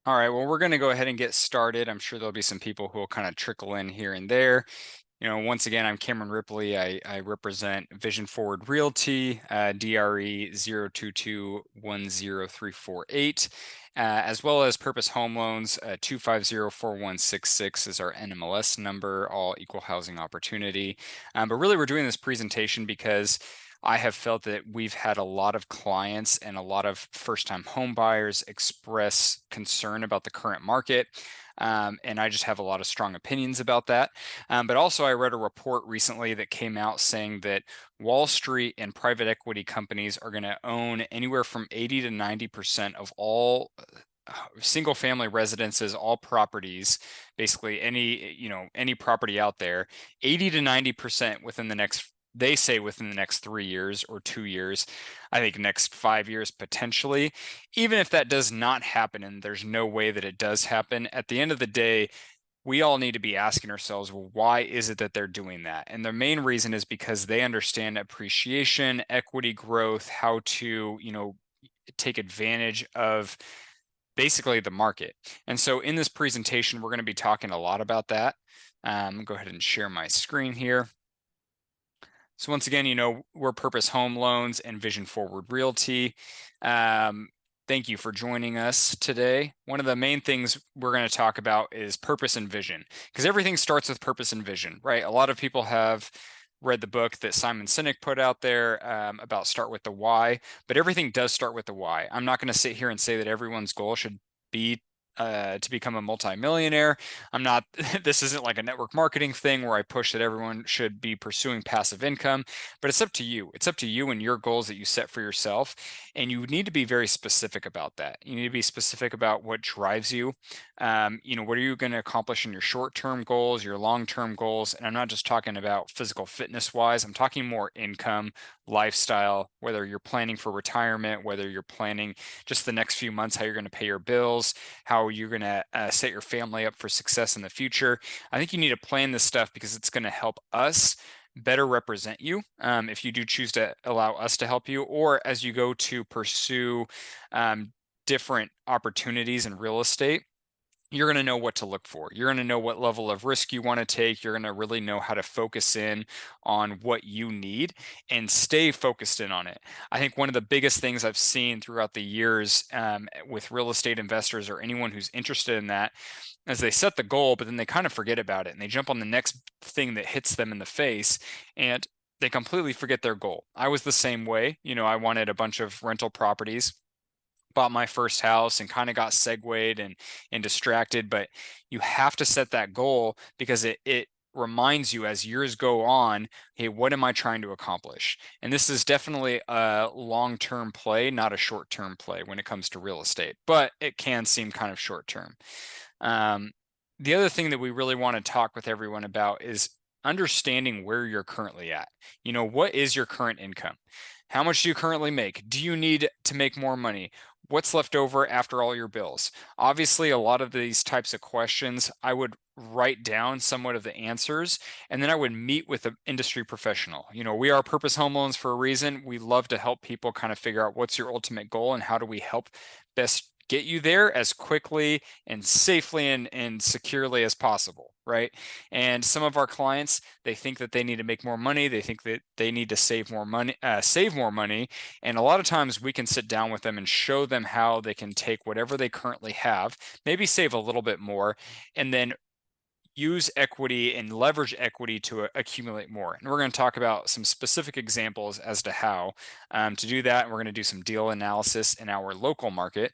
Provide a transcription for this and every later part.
All right, well, we're going to go ahead and get started. I'm sure there'll be some people who will kind of trickle in here and there. Once again, I'm Cameron Ripley. I represent Vision Forward Realty, DRE 022100348, as well as Purpose Home Loans. 2504166 is our NMLS number, all equal housing opportunity. But really, we're doing this presentation because I have felt that we've had a lot of clients and a lot of first-time home buyers express concern about the current market. And I just have a lot of strong opinions about that. But also, I read a report recently that came out saying that Wall Street and private equity companies are going to own anywhere from 80 to 90% of all single family residences, all properties, basically any property out there, 80 to 90% within the next, they say within the next 3 years or 2 years. I think next 5 years potentially. Even if that does not happen, and there's no way that it does happen, at the end of the day, we all need to be asking ourselves, well, why is it that they're doing that? And the main reason is because they understand appreciation, equity growth, how to, take advantage of basically the market. And so in this presentation, we're going to be talking a lot about that. Go ahead and share my screen here. So once again, we're Purpose Home Loans and Vision Forward Realty. Thank you for joining us today. One of the main things we're going to talk about is purpose and vision, because everything starts with purpose and vision, right? A lot of people have read the book that Simon Sinek put out there about start with the why, but everything does start with the why. I'm not going to sit here and say that everyone's goal should be to become a multimillionaire. I'm not, this isn't like a network marketing thing where I push that everyone should be pursuing passive income, but it's up to you. It's up to you and your goals that you set for yourself. And you need to be very specific about that. You need to be specific about what drives you. What are you going to accomplish in your short-term goals, your long-term goals? And I'm not just talking about physical fitness wise, I'm talking more income, lifestyle, whether you're planning for retirement, whether you're planning just the next few months, how you're going to pay your bills, how you're going to set your family up for success in the future. I think you need to plan this stuff because it's going to help us better represent you if you do choose to allow us to help you, or as you go to pursue different opportunities in real estate. You're going to know what to look for. You're going to know what level of risk you want to take. You're going to really know how to focus in on what you need and stay focused in on it. I think one of the biggest things I've seen throughout the years with real estate investors or anyone who's interested in that is they set the goal, but then they kind of forget about it and they jump on the next thing that hits them in the face, and they completely forget their goal. I was the same way. I wanted a bunch of rental properties, bought my first house, and kind of got segued and distracted. But you have to set that goal because it reminds you as years go on, hey, what am I trying to accomplish? And this is definitely a long-term play, not a short-term play when it comes to real estate, but it can seem kind of short-term. um, the other thing that we really want to talk with everyone about is understanding where you're currently at. What is your current income? How much do you currently make? Do you need to make more money? What's left over after all your bills? Obviously, a lot of these types of questions, I would write down somewhat of the answers, and then I would meet with an industry professional. We are Purpose Home Loans for a reason. We love to help people kind of figure out what's your ultimate goal and how do we help best get you there as quickly and safely and securely as possible, right? And some of our clients, they think that they need to make more money. They think that they need to save more money, And a lot of times we can sit down with them and show them how they can take whatever they currently have, maybe save a little bit more, and then use equity and leverage equity to accumulate more. And we're going to talk about some specific examples as to how to do that. And we're going to do some deal analysis in our local market.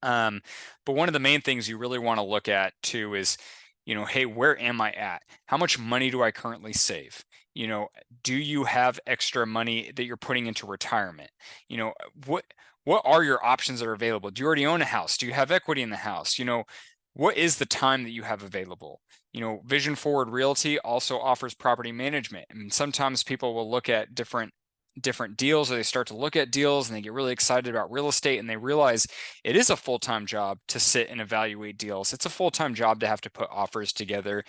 But one of the main things you really want to look at too is, hey, where am I at? How much money do I currently save? Do you have extra money that you're putting into retirement? You know, what what are your options that are available? Do you already own a house? Do you have equity in the house? What is the time that you have available? Vision Forward Realty also offers property management. And sometimes people will look at different deals, or they start to look at deals and they get really excited about real estate and they realize it is a full-time job to sit and evaluate deals. It's a full-time job to have to put offers together.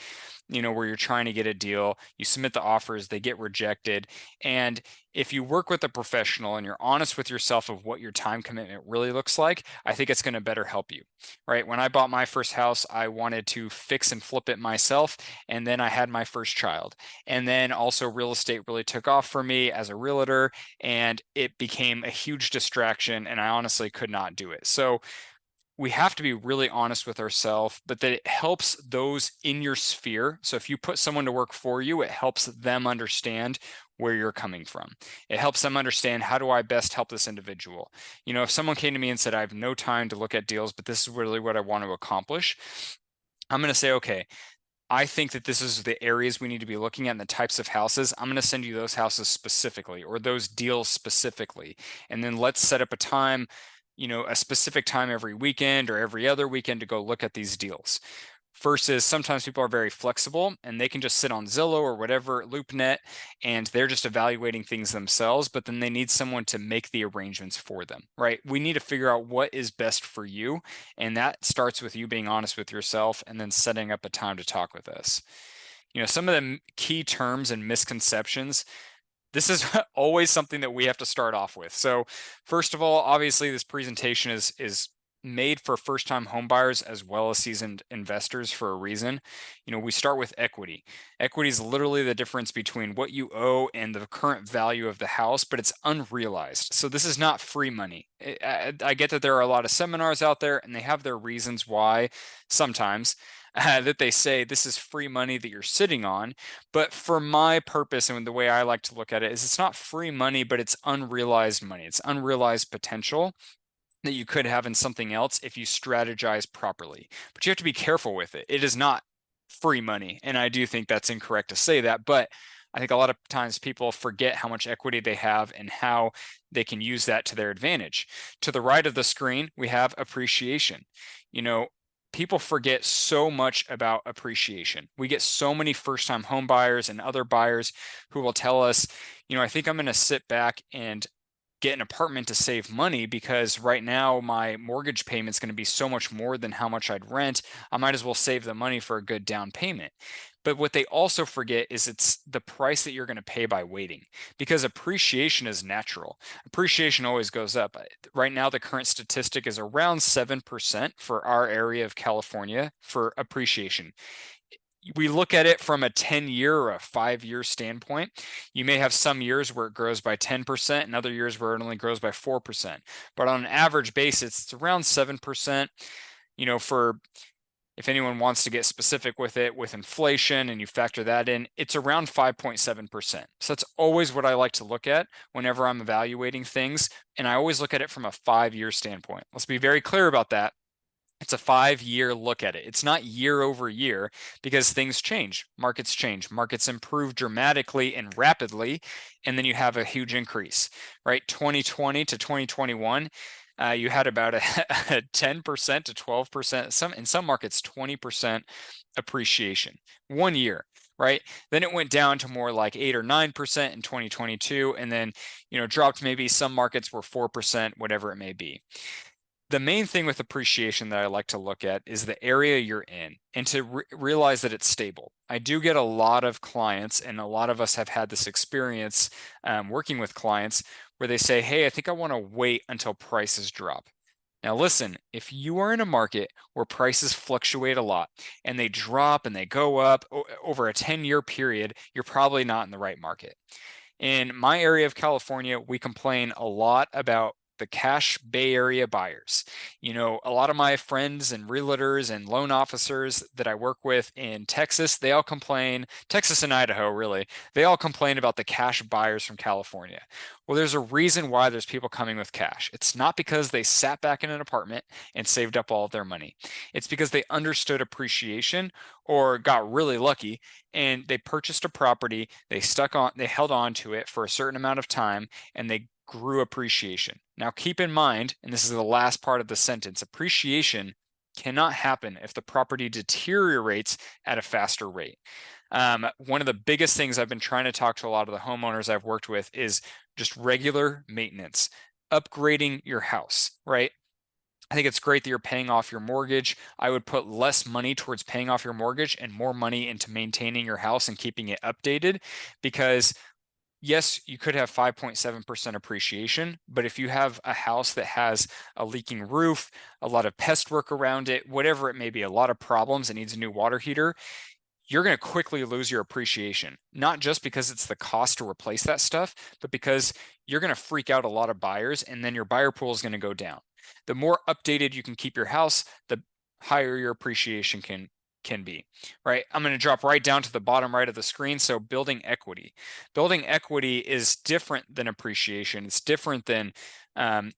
where you're trying to get a deal, you submit the offers, they get rejected. And if you work with a professional and you're honest with yourself of what your time commitment really looks like, I think it's going to better help you, right? When I bought my first house, I wanted to fix and flip it myself. And then I had my first child. And then also real estate really took off for me as a realtor, and it became a huge distraction. And I honestly could not do it. So we have to be really honest with ourselves, but that it helps those in your sphere. So if you put someone to work for you, it helps them understand where you're coming from. It helps them understand, how do I best help this individual? If someone came to me and said, I have no time to look at deals, but this is really what I want to accomplish, I'm going to say, okay, I think that this is the areas we need to be looking at and the types of houses. I'm going to send you those houses specifically, or those deals specifically. And then let's set up a time, a specific time every weekend or every other weekend to go look at these deals. Versus sometimes people are very flexible and they can just sit on Zillow or whatever, LoopNet, and they're just evaluating things themselves, but then they need someone to make the arrangements for them, right? We need to figure out what is best for you. And that starts with you being honest with yourself and then setting up a time to talk with us. Some of the key terms and misconceptions, this is always something that we have to start off with. So first of all, obviously this presentation is made for first-time home buyers as well as seasoned investors for a reason. We start with equity. Equity is literally the difference between what you owe and the current value of the house, but it's unrealized. So this is not free money. I get that there are a lot of seminars out there and they have their reasons why sometimes that they say this is free money that you're sitting on. But for my purpose and the way I like to look at it is, it's not free money, but it's unrealized money. It's unrealized potential that you could have in something else if you strategize properly. But you have to be careful with it. It is not free money. And I do think that's incorrect to say that. But I think a lot of times people forget how much equity they have and how they can use that to their advantage. To the right of the screen, we have appreciation. People forget so much about appreciation. We get so many first-time home buyers and other buyers who will tell us, I think I'm going to sit back and get an apartment to save money because right now my mortgage payment is going to be so much more than how much I'd rent. I might as well save the money for a good down payment. But what they also forget is it's the price that you're going to pay by waiting, because appreciation is natural. Appreciation always goes up. Right now, the current statistic is around 7% for our area of California for appreciation. We look at it from a 10-year or a 5-year standpoint. You may have some years where it grows by 10% and other years where it only grows by 4%. But on an average basis, it's around 7%. For, if anyone wants to get specific with it, with inflation and you factor that in, it's around 5.7%. So that's always what I like to look at whenever I'm evaluating things. And I always look at it from a 5-year standpoint. Let's be very clear about that. It's a 5-year look at it. It's not year over year, because things change. Markets improve dramatically and rapidly, and then you have a huge increase, right? 2020 to 2021, you had about a 10% to 12%, in some markets, 20% appreciation 1 year, right? Then it went down to more like 8 or 9% in 2022, and then, dropped, maybe some markets were 4%, whatever it may be. The main thing with appreciation that I like to look at is the area you're in, and to realize that it's stable. I do get a lot of clients, and a lot of us have had this experience working with clients where they say, hey, I think I want to wait until prices drop. Now, listen, if you are in a market where prices fluctuate a lot and they drop and they go up over a 10-year period, you're probably not in the right market. In my area of California, we complain a lot about the cash Bay Area buyers. A lot of my friends and realtors and loan officers that I work with in Texas, they all complain, Texas and Idaho, really, they all complain about the cash buyers from California. Well, there's a reason why there's people coming with cash. It's not because they sat back in an apartment and saved up all of their money. It's because they understood appreciation or got really lucky and they purchased a property, they held on to it for a certain amount of time, and they grew appreciation. Now, keep in mind, and this is the last part of the sentence, appreciation cannot happen if the property deteriorates at a faster rate. One of the biggest things I've been trying to talk to a lot of the homeowners I've worked with is just regular maintenance, upgrading your house, right? I think it's great that you're paying off your mortgage. I would put less money towards paying off your mortgage and more money into maintaining your house and keeping it updated, because yes, you could have 5.7% appreciation, but if you have a house that has a leaking roof, a lot of pest work around it, whatever it may be, a lot of problems, it needs a new water heater, you're going to quickly lose your appreciation, not just because it's the cost to replace that stuff, but because you're going to freak out a lot of buyers, and then your buyer pool is going to go down. The more updated you can keep your house, the higher your appreciation can be, right? I'm going to drop right down to the bottom right of the screen. So building equity. Building equity is different than appreciation. It's different than um,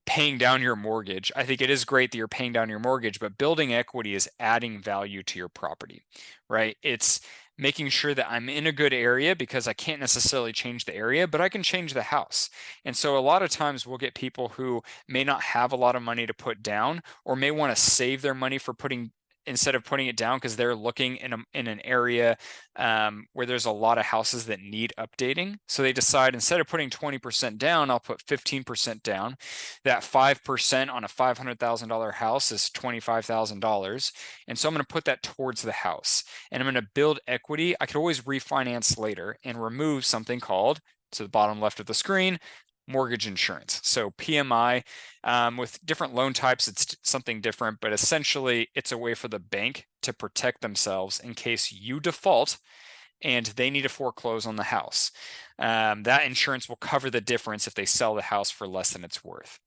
paying down your mortgage. I think it is great that you're paying down your mortgage, but building equity is adding value to your property, right? It's making sure that I'm in a good area, because I can't necessarily change the area, but I can change the house. And so a lot of times we'll get people who may not have a lot of money to put down, or may want to save their money for putting instead of putting it down, because they're looking in an area where there's a lot of houses that need updating. So they decide, instead of putting 20% down, I'll put 15% down. That 5% on a $500,000 house is $25,000. And so I'm going to put that towards the house, and I'm going to build equity. I could always refinance later and remove something called, to the bottom left of the screen, mortgage insurance. So PMI, with different loan types, it's something different, but essentially it's a way for the bank to protect themselves in case you default and they need to foreclose on the house. That insurance will cover the difference if they sell the house for less than it's worth.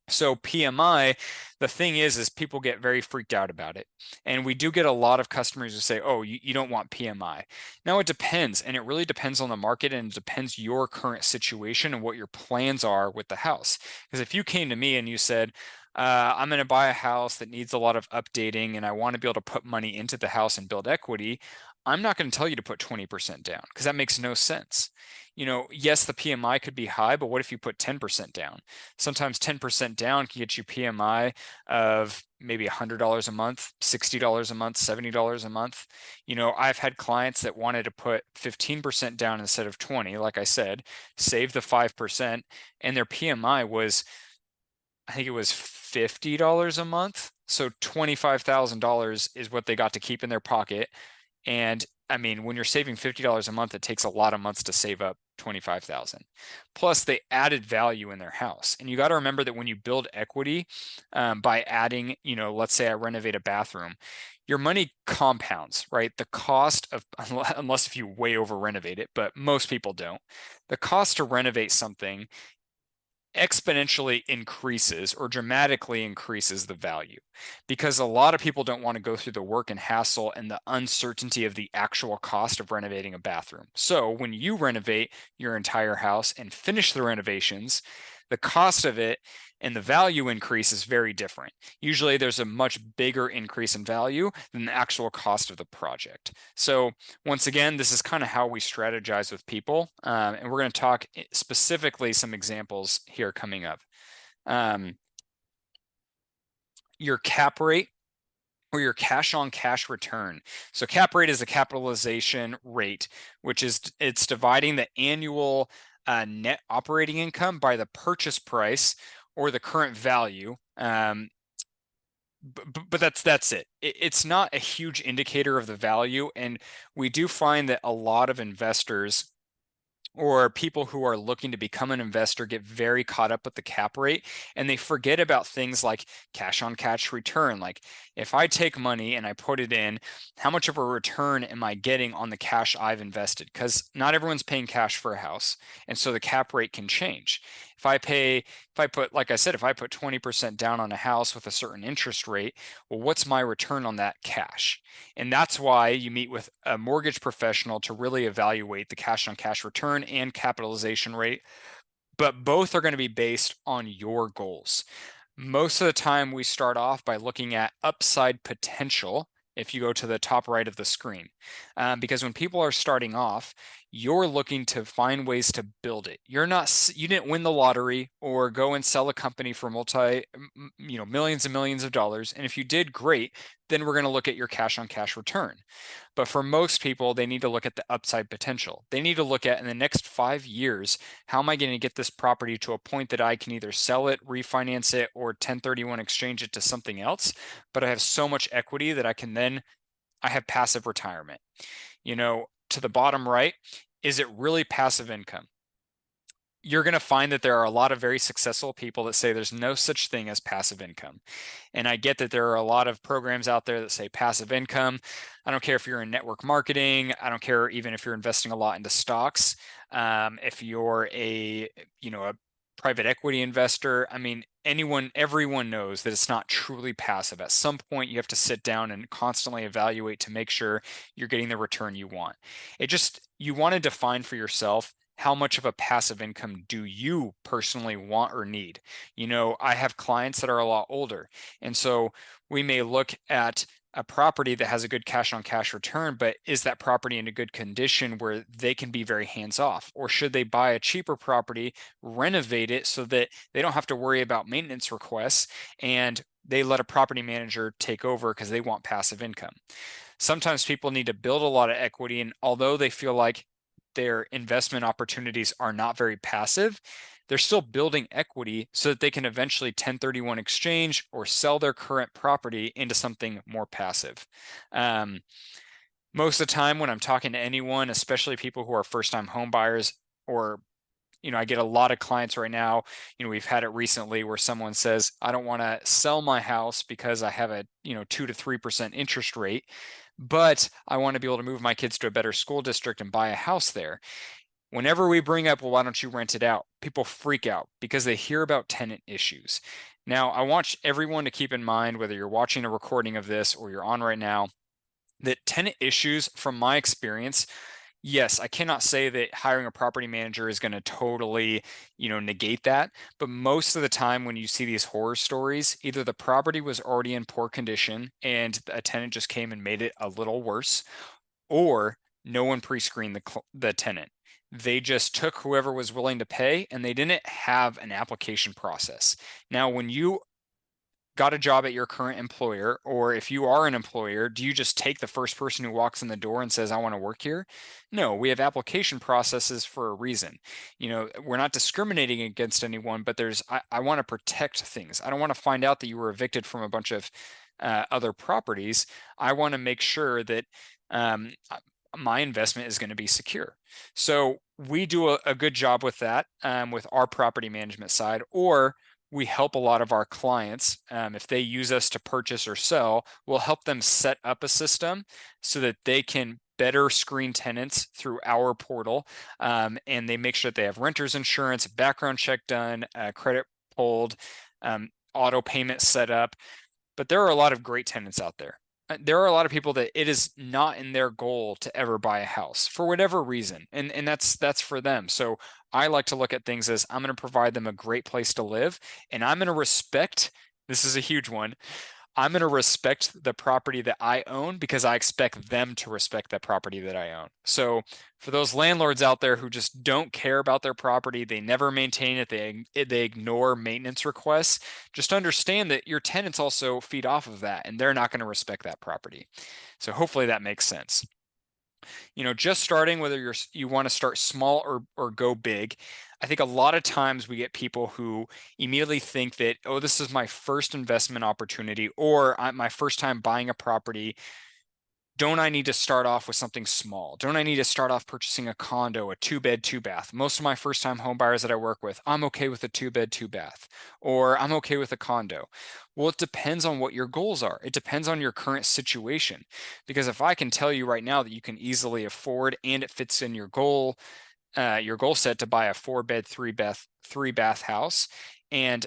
So PMI, the thing is people get very freaked out about it. And we do get a lot of customers who say, oh, you don't want PMI. Now, it depends. And it really depends on the market, and it depends your current situation and what your plans are with the house. Because if you came to me and you said, I'm going to buy a house that needs a lot of updating and I want to be able to put money into the house and build equity, I'm not going to tell you to put 20% down, because that makes no sense. Yes, the PMI could be high, but what if you put 10% down? Sometimes 10% down can get you PMI of maybe $100 a month, $60 a month, $70 a month. I've had clients that wanted to put 15% down instead of 20, like I said, save the 5%, and their PMI was, I think it was $50 a month. So $25,000 is what they got to keep in their pocket. And I mean, when you're saving $50 a month, it takes a lot of months to save up 25,000. Plus, they added value in their house. And you got to remember that when you build equity, by adding, let's say I renovate a bathroom, your money compounds, right? The cost of, unless if you way over renovate it, but most people don't, the cost to renovate something exponentially increases or dramatically increases the value, because a lot of people don't want to go through the work and hassle and the uncertainty of the actual cost of renovating a bathroom. So when you renovate your entire house and finish the renovations, the cost of it and the value increase is very different. Usually there's a much bigger increase in value than the actual cost of the project. So once again, this is kind of how we strategize with people. And we're going to talk specifically some examples here coming up. Your cap rate or your cash on cash return. So cap rate is the capitalization rate, which is it's dividing the annual net operating income by the purchase price or the current value. But that's it. It's not a huge indicator of the value. And we do find that a lot of investors or people who are looking to become an investor get very caught up with the cap rate, and they forget about things like cash on cash return. Like, if I take money and I put it in, how much of a return am I getting on the cash I've invested? Because not everyone's paying cash for a house, and so the cap rate can change. Like I said, if I put 20% down on a house with a certain interest rate, well, what's my return on that cash? And that's why you meet with a mortgage professional to really evaluate the cash on cash return and capitalization rate. But both are going to be based on your goals. Most of the time, we start off by looking at upside potential. If you go to the top right of the screen, because when people are starting off, you're looking to find ways to build it. You didn't win the lottery or go and sell a company for millions and millions of dollars. And if you did, great, then we're going to look at your cash on cash return. But for most people, they need to look at the upside potential. They need to look at, in the next 5 years, how am I going to get this property to a point that I can either sell it, refinance it, or 1031 exchange it to something else, but I have so much equity that I have passive retirement. To the bottom right, is it really passive income? You're going to find that there are a lot of very successful people that say there's no such thing as passive income. And I get that there are a lot of programs out there that say passive income. I don't care if you're in network marketing. I don't care even if you're investing a lot into stocks. If you're a private equity investor, I mean, everyone knows that it's not truly passive. At some point, you have to sit down and constantly evaluate to make sure you're getting the return you want. You want to define for yourself, how much of a passive income do you personally want or need? I have clients that are a lot older. And so we may look at a property that has a good cash on cash return, but is that property in a good condition where they can be very hands off? Or should they buy a cheaper property, renovate it so that they don't have to worry about maintenance requests, and they let a property manager take over because they want passive income? Sometimes people need to build a lot of equity, and although they feel like their investment opportunities are not very passive, they're still building equity so that they can eventually 1031 exchange or sell their current property into something more passive. Um, Most of the time when I'm talking to anyone, especially people who are first-time home buyers, or I get a lot of clients right now. We've had it recently where someone says, I don't want to sell my house because I have a 2 to 3% interest rate, but I want to be able to move my kids to a better school district and buy a house there. Whenever we bring up, well, why don't you rent it out? People freak out because they hear about tenant issues. Now, I want everyone to keep in mind, whether you're watching a recording of this or you're on right now, that tenant issues, from my experience, yes, I cannot say that hiring a property manager is going to totally, negate that. But most of the time when you see these horror stories, either the property was already in poor condition and a tenant just came and made it a little worse, or no one pre-screened the tenant. They just took whoever was willing to pay, and they didn't have an application process. Now, when you got a job at your current employer, or if you are an employer, do you just take the first person who walks in the door and says, I want to work here? No, we have application processes for a reason. We're not discriminating against anyone, but I want to protect things. I don't want to find out that you were evicted from a bunch of other properties. I want to make sure that um, my investment is going to be secure. So we do a good job with that, with our property management side, or we help a lot of our clients. If they use us to purchase or sell, we'll help them set up a system so that they can better screen tenants through our portal. And they make sure that they have renter's insurance, background check done, credit pulled, auto payment set up. But there are a lot of great tenants out there. There are a lot of people that it is not in their goal to ever buy a house for whatever reason, and that's for them. So I like to look at things as, I'm going to provide them a great place to live, and I'm going to respect. This is a huge one. I'm going to respect the property that I own because I expect them to respect that property that I own. So for those landlords out there who just don't care about their property, they never maintain it, they ignore maintenance requests, just understand that your tenants also feed off of that, and they're not going to respect that property. So hopefully that makes sense. Just starting, whether you want to start small or go big, I think a lot of times we get people who immediately think that, oh, this is my first investment opportunity, or my first time buying a property. Don't I need to start off with something small? Don't I need to start off purchasing a condo, a 2-bed, 2-bath? Most of my first time home buyers that I work with, I'm okay with a 2-bed, 2-bath, or I'm okay with a condo. Well, it depends on what your goals are. It depends on your current situation. Because if I can tell you right now that you can easily afford and it fits in your goal set to buy a 4-bed, 3-bath house, and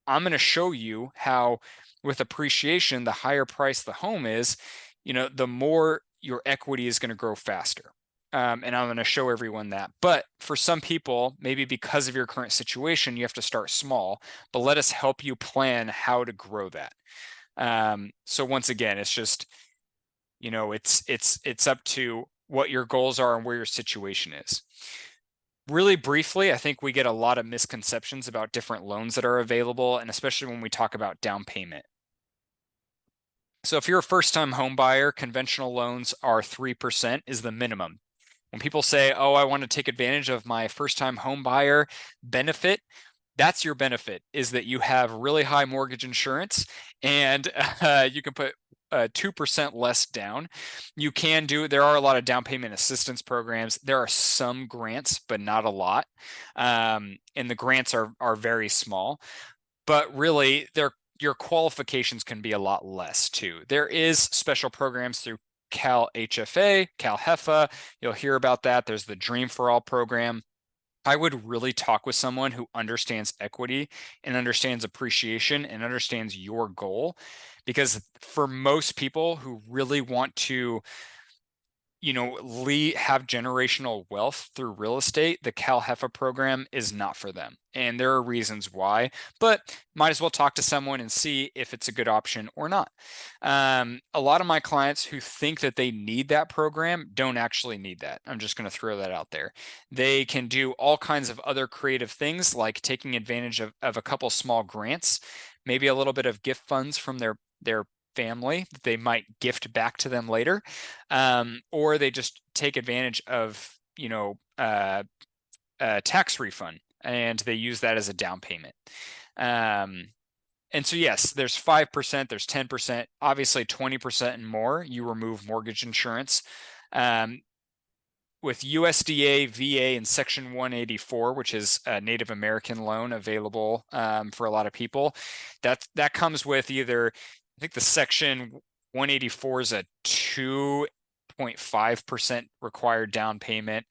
I'm going to show you how, with appreciation, the higher price the home is, the more your equity is going to grow faster. And I'm going to show everyone that. But for some people, maybe because of your current situation, you have to start small, but let us help you plan how to grow that. So once again, it's just, it's up to what your goals are and where your situation is. Really briefly, I think we get a lot of misconceptions about different loans that are available, and especially when we talk about down payment. So if you're a first-time home buyer, conventional loans are 3% is the minimum. When people say, "Oh, I want to take advantage of my first-time home buyer benefit," that's your benefit, is that you have really high mortgage insurance and you can put 2% less down. There are a lot of down payment assistance programs. There are some grants, but not a lot. And the grants are very small, but really your qualifications can be a lot less too. There is special programs through Cal HFA, Cal HEFA. You'll hear about that. There's the Dream for All program. I would really talk with someone who understands equity and understands appreciation and understands your goal. Because for most people who really want to, have generational wealth through real estate, the Cal HEFA program is not for them. And there are reasons why, but might as well talk to someone and see if it's a good option or not. A lot of my clients who think that they need that program don't actually need that. I'm just going to throw that out there. They can do all kinds of other creative things, like taking advantage of a couple small grants, maybe a little bit of gift funds from their family that they might gift back to them later, or they just take advantage of a tax refund and they use that as a down payment. And so yes, there's 5%, there's 10%, obviously 20% and more, you remove mortgage insurance. With USDA, VA, and Section 184, which is a Native American loan available for a lot of people, that comes with either, I think the Section 184 is a 2.5% required down payment.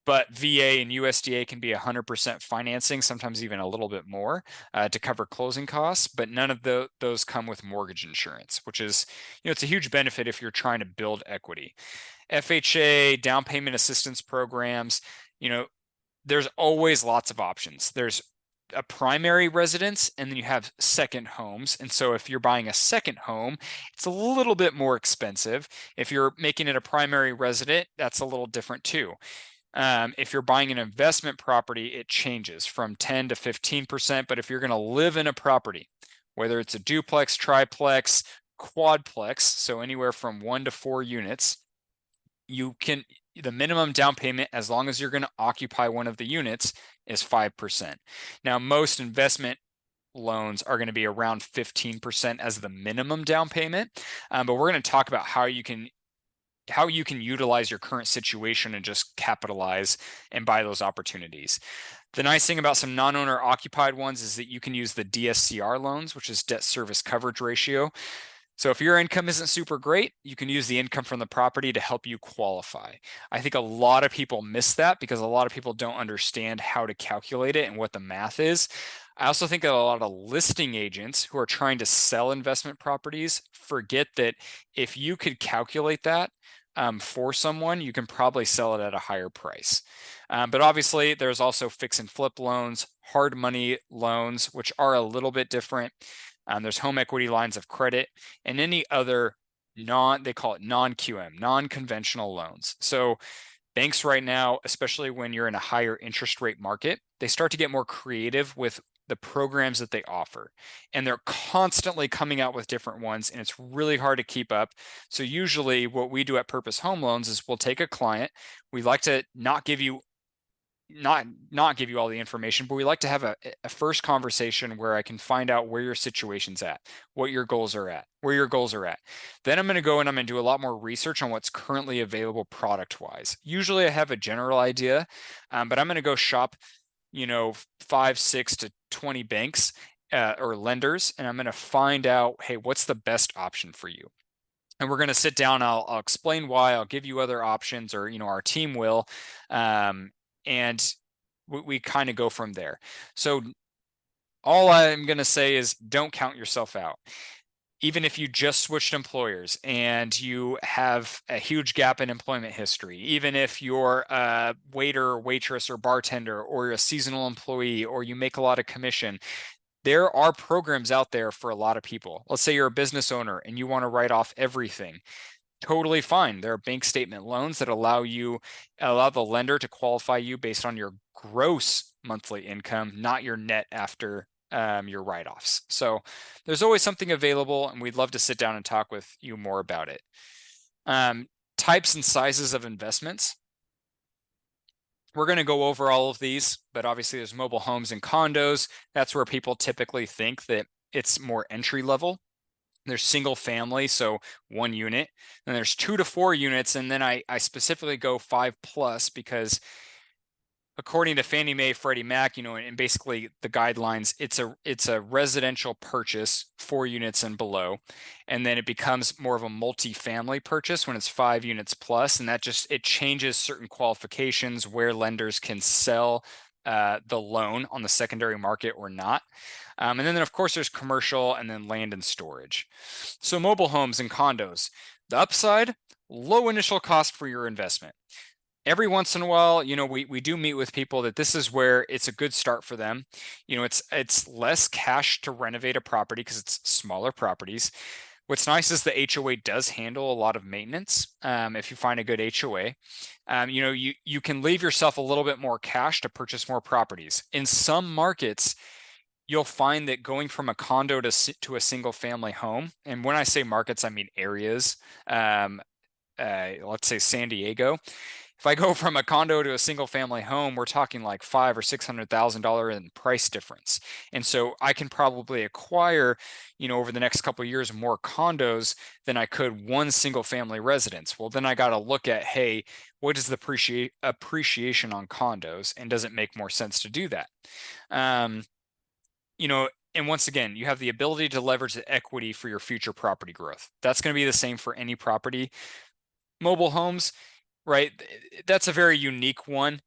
But VA and USDA can be 100% financing, sometimes even a little bit more to cover closing costs, but none of those come with mortgage insurance, which is, it's a huge benefit if you're trying to build equity. FHA, down payment assistance programs, there's always lots of options. There's a primary residence, and then you have second homes. And so if you're buying a second home, it's a little bit more expensive. If you're making it a primary resident, that's a little different too. If you're buying an investment property, it changes from 10 to 15%. But if you're going to live in a property, whether it's a duplex, triplex, quadplex, so anywhere from 1 to 4 units, the minimum down payment, as long as you're going to occupy one of the units, is 5%. Now, most investment loans are going to be around 15% as the minimum down payment. But we're going to talk about how you can utilize your current situation and just capitalize and buy those opportunities. The nice thing about some non-owner occupied ones is that you can use the DSCR loans, which is debt service coverage ratio. So if your income isn't super great, you can use the income from the property to help you qualify. I think a lot of people miss that because a lot of people don't understand how to calculate it and what the math is. I also think that a lot of listing agents who are trying to sell investment properties forget that if you could calculate that for someone, you can probably sell it at a higher price. But obviously, there's also fix and flip loans, hard money loans, which are a little bit different. There's home equity lines of credit and any other they call it non-QM, non-conventional loans. So banks right now, especially when you're in a higher interest rate market, they start to get more creative with the programs that they offer. And they're constantly coming out with different ones, and it's really hard to keep up. So usually what we do at Purpose Home Loans is we'll take a client. We like to not give you all the information, but we like to have a first conversation where I can find out where your situation's at, what your goals are at, where your goals are at. Then I'm going to go and I'm going to do a lot more research on what's currently available product-wise. Usually I have a general idea, but I'm going to go shop, 5, 6 to 20 banks or lenders, and I'm going to find out, hey, what's the best option for you? And we're going to sit down. I'll explain why. I'll give you other options, or our team will. And we kind of go from there. So all I'm going to say is don't count yourself out. Even if you just switched employers and you have a huge gap in employment history, even if you're a waiter, waitress, or bartender, or you're a seasonal employee, or you make a lot of commission, there are programs out there for a lot of people. Let's say you're a business owner and you want to write off everything. Totally fine. There are bank statement loans that allow the lender to qualify you based on your gross monthly income, not your net after your write-offs. So there's always something available, and we'd love to sit down and talk with you more about it. Types and sizes of investments. We're going to go over all of these, but obviously there's mobile homes and condos. That's where people typically think that it's more entry level. There's single family, so 1 unit. And there's 2 to 4 units, and then I specifically go 5+ because according to Fannie Mae, Freddie Mac, and basically the guidelines, it's a residential purchase, 4 units and below, and then it becomes more of a multi-family purchase when it's 5 units plus, and it changes certain qualifications where lenders can sell the loan on the secondary market or not. And then of course there's commercial and then land and storage. So mobile homes and condos, the upside, low initial cost for your investment. Every once in a while, we do meet with people that this is where it's a good start for them. It's less cash to renovate a property because it's smaller properties. What's nice is the HOA does handle a lot of maintenance. If you find a good HOA, you can leave yourself a little bit more cash to purchase more properties. In some markets, you'll find that going from a condo to a single family home, and when I say markets, I mean areas. Let's say San Diego. If I go from a condo to a single family home, we're talking like $500,000 or $600,000 in price difference. And so I can probably acquire, over the next couple of years, more condos than I could one single family residence. Well, then I got to look at, hey, what is the appreciation on condos, and does it make more sense to do that? And once again, you have the ability to leverage the equity for your future property growth. That's going to be the same for any property. Mobile homes, right? That's a very unique one.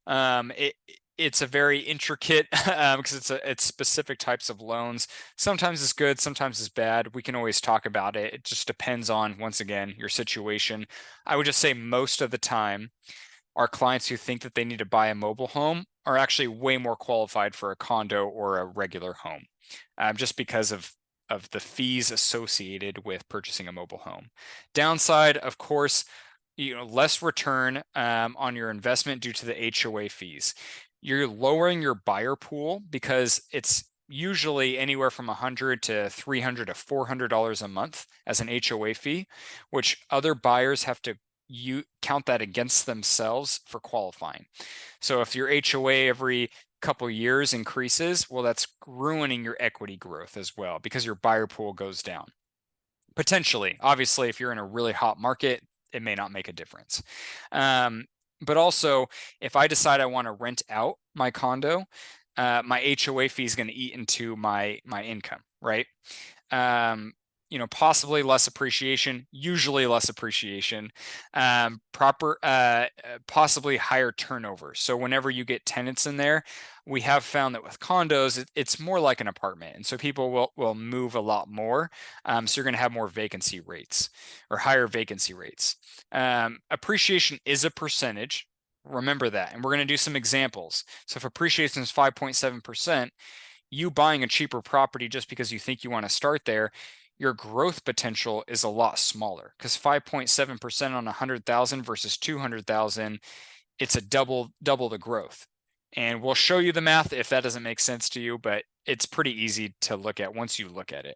It's a very intricate because it's specific types of loans. Sometimes it's good, sometimes it's bad. We can always talk about it. It just depends on, once again, your situation. I would just say most of the time, our clients who think that they need to buy a mobile home are actually way more qualified for a condo or a regular home, just because of the fees associated with purchasing a mobile home. Downside, of course, less return on your investment due to the HOA fees. You're lowering your buyer pool because it's usually anywhere from $100 to $300 to $400 a month as an HOA fee, which other buyers have to count that against themselves for qualifying. So if your HOA every couple years increases, well, that's ruining your equity growth as well because your buyer pool goes down. Potentially, obviously, if you're in a really hot market, it may not make a difference. But also, if I decide I want to rent out my condo, my HOA fee is going to eat into my income, right? Possibly less appreciation, usually less appreciation, possibly higher turnover. So whenever you get tenants in there, we have found that with condos, it's more like an apartment. And so people will move a lot more. So you're going to have more vacancy rates or higher vacancy rates. Appreciation is a percentage. Remember that. And we're going to do some examples. So if appreciation is 5.7%, you buying a cheaper property just because you think you want to start there, your growth potential is a lot smaller because 5.7% on 100,000 versus 200,000, it's a double the growth. And we'll show you the math if that doesn't make sense to you, but it's pretty easy to look at once you look at it.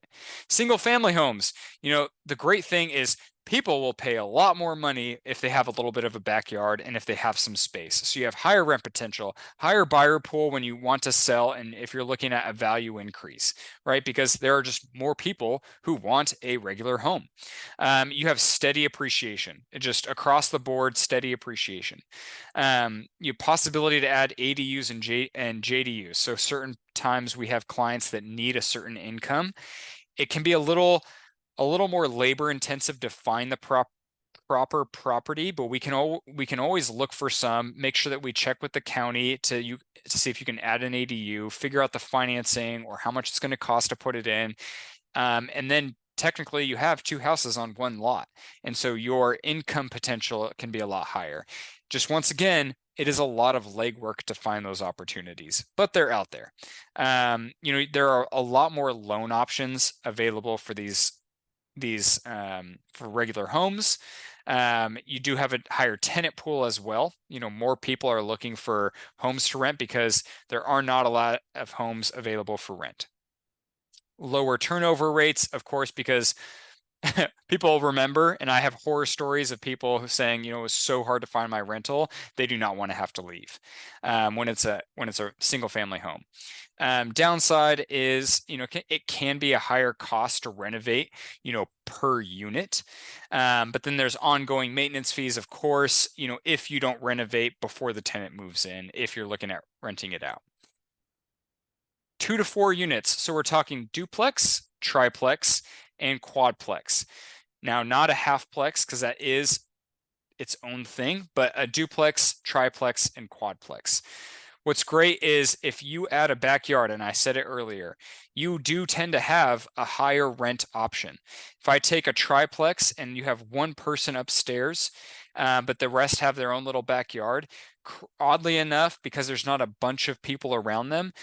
Single family homes, the great thing is people will pay a lot more money if they have a little bit of a backyard and if they have some space. So you have higher rent potential, higher buyer pool when you want to sell, and if you're looking at a value increase, right? Because there are just more people who want a regular home. You have steady appreciation, just across the board, steady appreciation. You possibility to add ADUs and JDUs. So certain times we have clients that need a certain income. It can be a little more labor intensive to find the proper property, but we can always look for some, make sure that we check with the county to see if you can add an ADU, figure out the financing or how much it's going to cost to put it in. And then technically you have 2 houses on 1 lot. And so your income potential can be a lot higher. Just once again, it is a lot of legwork to find those opportunities, but they're out there. There are a lot more loan options available for these for regular homes. You do have a higher tenant pool as well. More people are looking for homes to rent because there are not a lot of homes available for rent. Lower turnover rates, of course, because people remember, and I have horror stories of people saying, it was so hard to find my rental. They do not want to have to leave when it's a single family home. Downside is, it can be a higher cost to renovate, per unit. But then there's ongoing maintenance fees, of course, if you don't renovate before the tenant moves in, if you're looking at renting it out. 2 to 4 units. So we're talking duplex, triplex, and quadplex. Now, not a halfplex because that is its own thing, but a duplex, triplex, and quadplex. What's great is if you add a backyard, and I said it earlier, you do tend to have a higher rent option. If I take a triplex and you have one person upstairs, but the rest have their own little backyard, oddly enough, because there's not a bunch of people around them,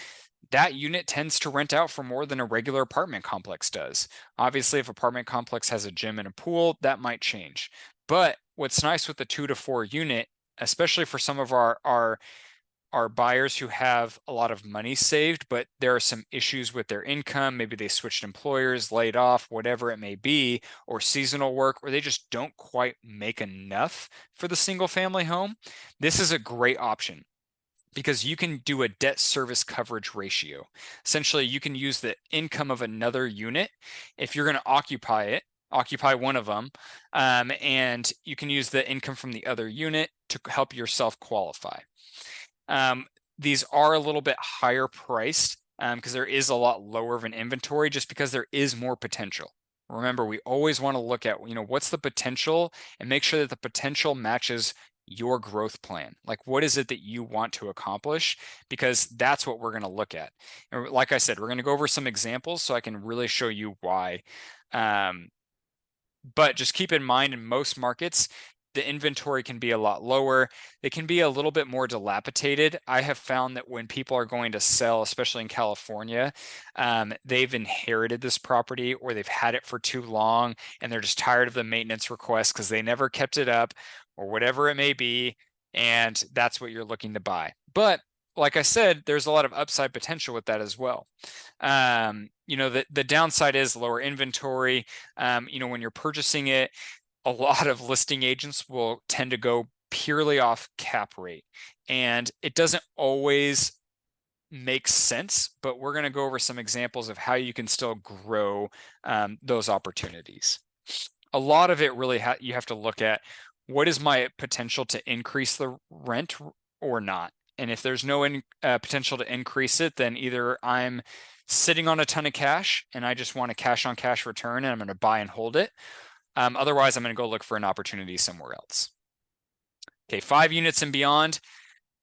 that unit tends to rent out for more than a regular apartment complex does. Obviously, if apartment complex has a gym and a pool, that might change. But what's nice with the 2 to 4 unit, especially for some of our buyers who have a lot of money saved, but there are some issues with their income. Maybe they switched employers, laid off, whatever it may be, or seasonal work, or they just don't quite make enough for the single family home. This is a great option because you can do a debt service coverage ratio. Essentially, you can use the income of another unit if you're going to occupy one of them, and you can use the income from the other unit to help yourself qualify. These are a little bit higher priced because there is a lot lower of an inventory just because there is more potential. Remember, we always want to look at, what's the potential and make sure that the potential matches your growth plan. Like, what is it that you want to accomplish? Because that's what we're going to look at. And like I said, we're going to go over some examples so I can really show you why. But just keep in mind, in most markets, the inventory can be a lot lower. They can be a little bit more dilapidated. I have found that when people are going to sell, especially in California, they've inherited this property or they've had it for too long and they're just tired of the maintenance requests because they never kept it up or whatever it may be. And that's what you're looking to buy. But like I said, there's a lot of upside potential with that as well. The downside is lower inventory. When you're purchasing it, a lot of listing agents will tend to go purely off cap rate, and it doesn't always make sense, but we're going to go over some examples of how you can still grow those opportunities. A lot of it really you have to look at what is my potential to increase the rent or not. And if there's no potential to increase it, then either I'm sitting on a ton of cash and I just want a cash on cash return and I'm going to buy and hold it. Otherwise, I'm going to go look for an opportunity somewhere else. Okay, 5 units and beyond.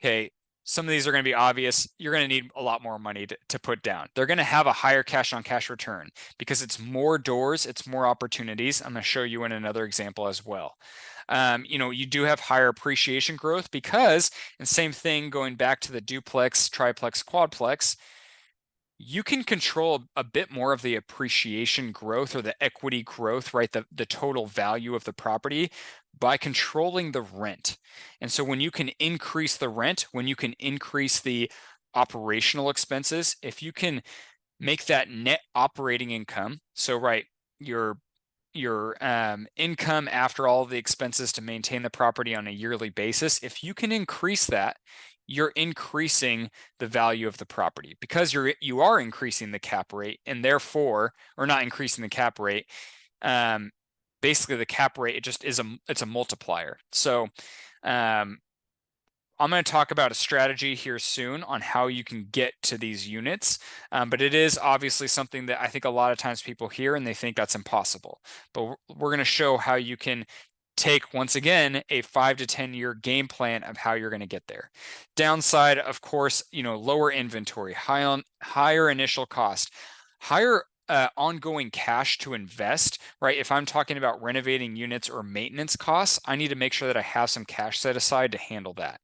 Okay, some of these are going to be obvious. You're going to need a lot more money to put down. They're going to have a higher cash on cash return because it's more doors, it's more opportunities. I'm going to show you in another example as well. You do have higher appreciation growth because, and same thing going back to the duplex, triplex, quadplex, you can control a bit more of the appreciation growth or the equity growth, right? The total value of the property by controlling the rent. And so when you can increase the rent, when you can increase the operational expenses, if you can make that net operating income, so right, your income after all of the expenses to maintain the property on a yearly basis, if you can increase that, you're increasing the value of the property because you are increasing the cap rate, and therefore, or not increasing the cap rate. Basically, the cap rate it's a multiplier. So I'm going to talk about a strategy here soon on how you can get to these units, but it is obviously something that I think a lot of times people hear and they think that's impossible. But we're going to show how you can take, once again, a 5 to 10 year game plan of how you're going to get there. Downside, of course, lower inventory, higher initial cost, higher ongoing cash to invest, right? If I'm talking about renovating units or maintenance costs, I need to make sure that I have some cash set aside to handle that.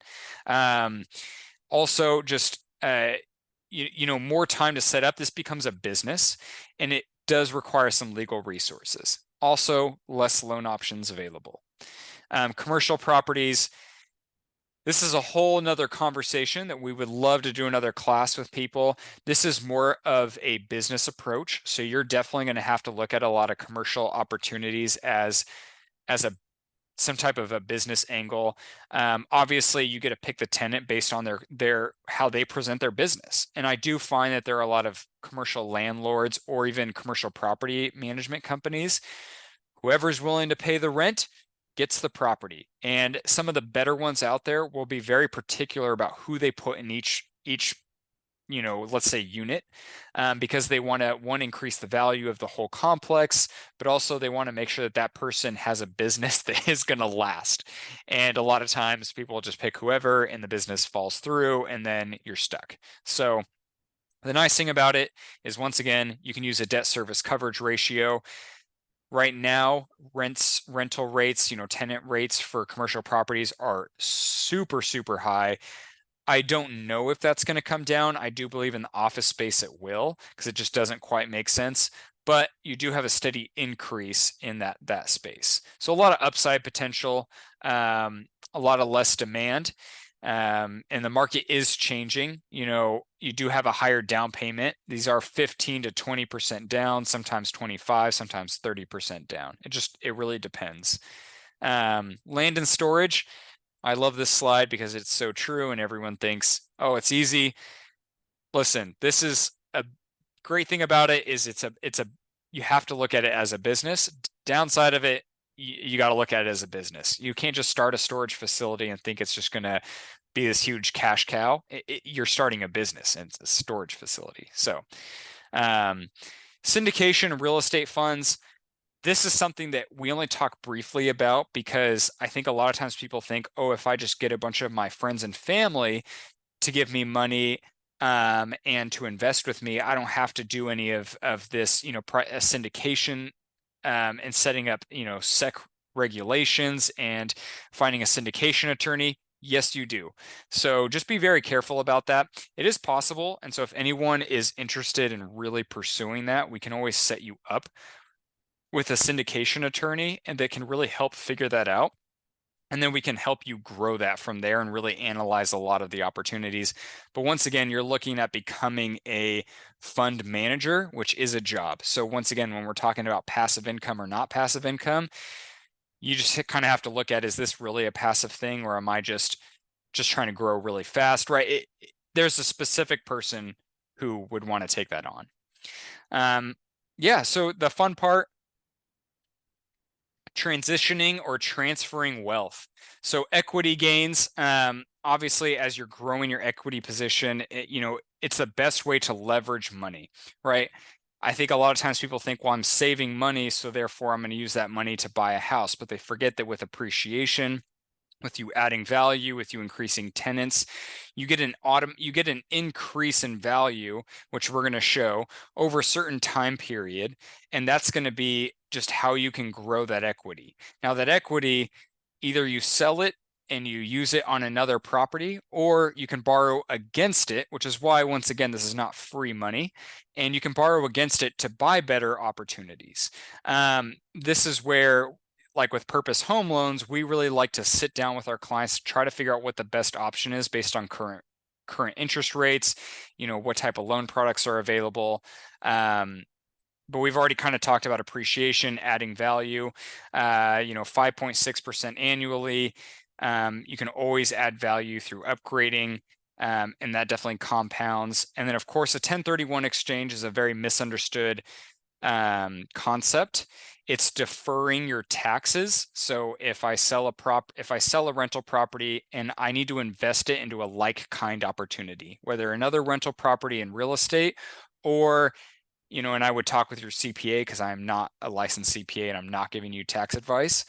Also, just more time to set up. This becomes a business, and it does require some legal resources. Also, less loan options available. Commercial properties, this is a whole nother conversation that we would love to do another class with people. This is more of a business approach. So you're definitely going to have to look at a lot of commercial opportunities as a some type of a business angle. Obviously, you get to pick the tenant based on their how they present their business. And I do find that there are a lot of commercial landlords or even commercial property management companies. Whoever's willing to pay the rent gets the property. And some of the better ones out there will be very particular about who they put in each let's say unit, because they want to, one, increase the value of the whole complex, but also they want to make sure that that person has a business that is going to last. And a lot of times people just pick whoever and the business falls through and then you're stuck. So the nice thing about it is, once again, you can use a debt service coverage ratio. Right now, rental rates, tenant rates for commercial properties are super, super high. I don't know if that's going to come down. I do believe in the office space it will, because it just doesn't quite make sense. But you do have a steady increase in that space. So a lot of upside potential, a lot of less demand. And the market is changing. You do have a higher down payment. These are 15 to 20% down, sometimes 25, sometimes 30% down. It really depends. Land and storage. I love this slide because it's so true and everyone thinks, oh, it's easy. Listen, this is a great thing about it is you have to look at it as a business. Downside of it, you got to look at it as a business. You can't just start a storage facility and think it's just going to be this huge cash cow. You're starting a business and it's a storage facility. So syndication and real estate funds. This is something that we only talk briefly about because I think a lot of times people think, oh, if I just get a bunch of my friends and family to give me money and to invest with me, I don't have to do any of this, a syndication and setting up, SEC regulations and finding a syndication attorney. Yes, you do. So just be very careful about that. It is possible. And so if anyone is interested in really pursuing that, we can always set you up with a syndication attorney and that can really help figure that out. And then we can help you grow that from there and really analyze a lot of the opportunities. But once again, you're looking at becoming a fund manager, which is a job. So once again, when we're talking about passive income or not passive income, you just kind of have to look at, is this really a passive thing, or am I just trying to grow really fast, right? There's a specific person who would want to take that on. Yeah, so the fun part, transitioning or transferring wealth. So equity gains, obviously, as you're growing your equity position, it's the best way to leverage money, right? I think a lot of times people think, well, I'm saving money, so therefore I'm going to use that money to buy a house. But they forget that with appreciation, with you adding value, with you increasing tenants, you get an increase in value, which we're going to show over a certain time period. And that's going to be just how you can grow that equity. Now, that equity, either you sell it and you use it on another property, or you can borrow against it, which is why, once again, this is not free money, and you can borrow against it to buy better opportunities. This is where, like with Purpose Home Loans, we really like to sit down with our clients to try to figure out what the best option is based on current interest rates, what type of loan products are available. But we've already kind of talked about appreciation, adding value, 5.6% annually. You can always add value through upgrading, and that definitely compounds. And then, of course, a 1031 exchange is a very misunderstood concept. It's deferring your taxes. So if I sell a rental property and I need to invest it into a like kind opportunity, whether another rental property in real estate, or and I would talk with your CPA, because I am not a licensed CPA and I'm not giving you tax advice.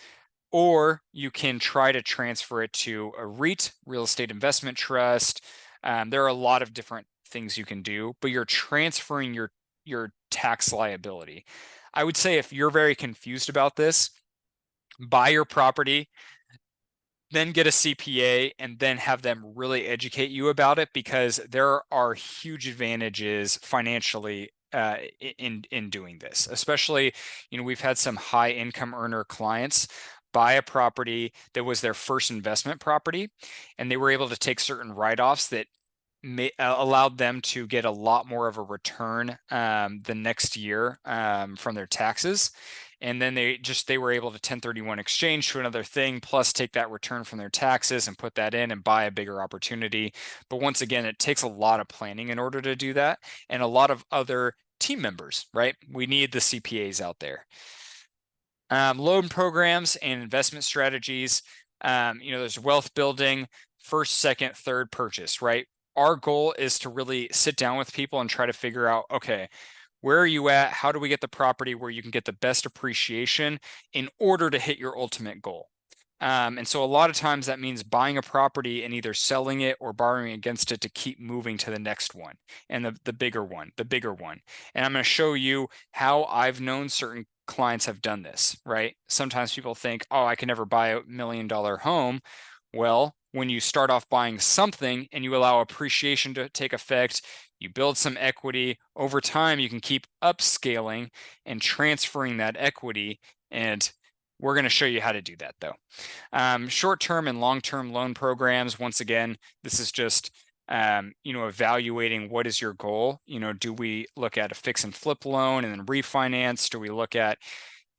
Or you can try to transfer it to a REIT, real estate investment trust. There are a lot of different things you can do, but you're transferring your tax liability. I would say, if you're very confused about this, buy your property, then get a CPA, and then have them really educate you about it, because there are huge advantages financially in doing this. Especially, we've had some high income earner clients. buy a property that was their first investment property, and they were able to take certain write-offs that allowed them to get a lot more of a return the next year from their taxes. And then they were able to 1031 exchange to another thing, plus take that return from their taxes and put that in and buy a bigger opportunity. But once again, it takes a lot of planning in order to do that, and a lot of other team members, right? We need the CPAs out there. Loan programs and investment strategies. There's wealth building, first, second, third purchase, right? Our goal is to really sit down with people and try to figure out, okay, where are you at? How do we get the property where you can get the best appreciation in order to hit your ultimate goal? And so a lot of times that means buying a property and either selling it or borrowing against it to keep moving to the next one and the bigger one, the bigger one. And I'm going to show you how I've known certain clients have done this, right? Sometimes people think, oh, I can never buy a $1 million home. Well, when you start off buying something and you allow appreciation to take effect, you build some equity over time, you can keep upscaling and transferring that equity. And we're going to show you how to do that though. Short-term and long-term loan programs. Once again, this is just evaluating what is your goal. Do we look at a fix and flip loan and then refinance? Do we look at,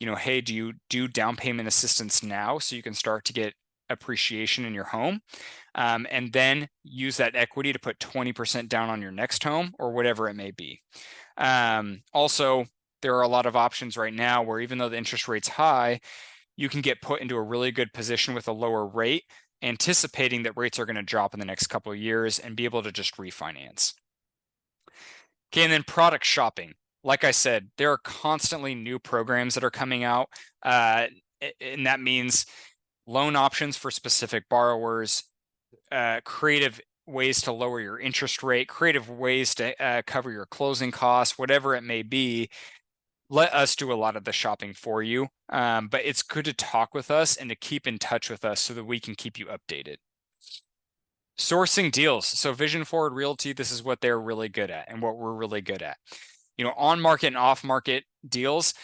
hey, do you do down payment assistance now so you can start to get appreciation in your home, and then use that equity to put 20% down on your next home or whatever it may be. Also, there are a lot of options right now where even though the interest rate's high, you can get put into a really good position with a lower rate, anticipating that rates are going to drop in the next couple of years and be able to just refinance. Okay, and then product shopping. Like I said, there are constantly new programs that are coming out, and that means loan options for specific borrowers, creative ways to lower your interest rate, creative ways to cover your closing costs, whatever it may be. Let us do a lot of the shopping for you. But it's good to talk with us and to keep in touch with us so that we can keep you updated. Sourcing deals. So Vision Forward Realty, this is what they're really good at and what we're really good at. On market and off market deals.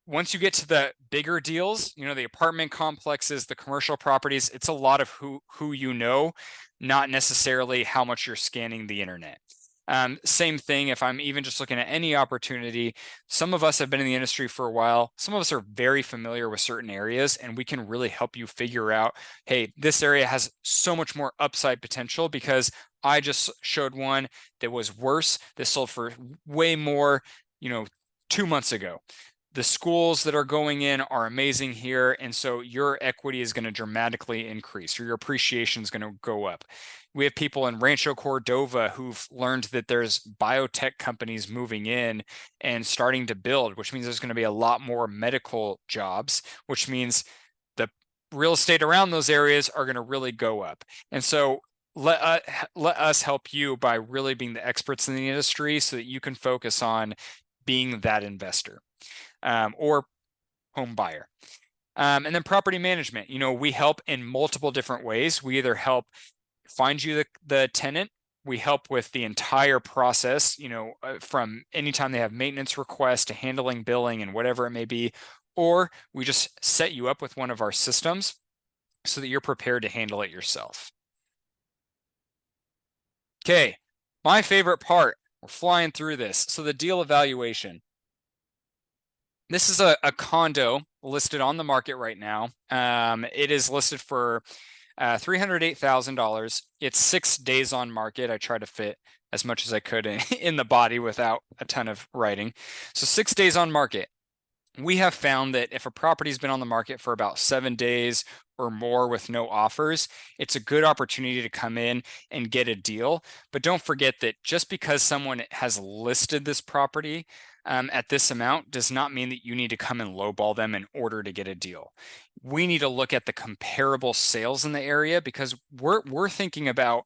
Once you get to the bigger deals, the apartment complexes, the commercial properties, it's a lot of who you know, not necessarily how much you're scanning the internet. Same thing if I'm even just looking at any opportunity. Some of us have been in the industry for a while. Some of us are very familiar with certain areas, and we can really help you figure out, hey, this area has so much more upside potential because I just showed one that was worse, that sold for way more, 2 months ago. The schools that are going in are amazing here, and so your equity is going to dramatically increase, or your appreciation is going to go up. We have people in Rancho Cordova who've learned that there's biotech companies moving in and starting to build, which means there's going to be a lot more medical jobs, which means the real estate around those areas are going to really go up. And so let us help you by really being the experts in the industry so that you can focus on being that investor. Or home buyer. And then property management. We help in multiple different ways. We either help find you the tenant. We help with the entire process, from anytime they have maintenance requests to handling billing and whatever it may be, or we just set you up with one of our systems so that you're prepared to handle it yourself. Okay, my favorite part. We're flying through this. So the deal evaluation. This is a condo listed on the market right now. It is listed for $308,000. It's 6 days on market. I try to fit as much as I could in the body without a ton of writing. So 6 days on market. We have found that if a property's been on the market for about 7 days or more with no offers, it's a good opportunity to come in and get a deal. But don't forget that just because someone has listed this property at this amount does not mean that you need to come and lowball them in order to get a deal. We need to look at the comparable sales in the area because we're thinking about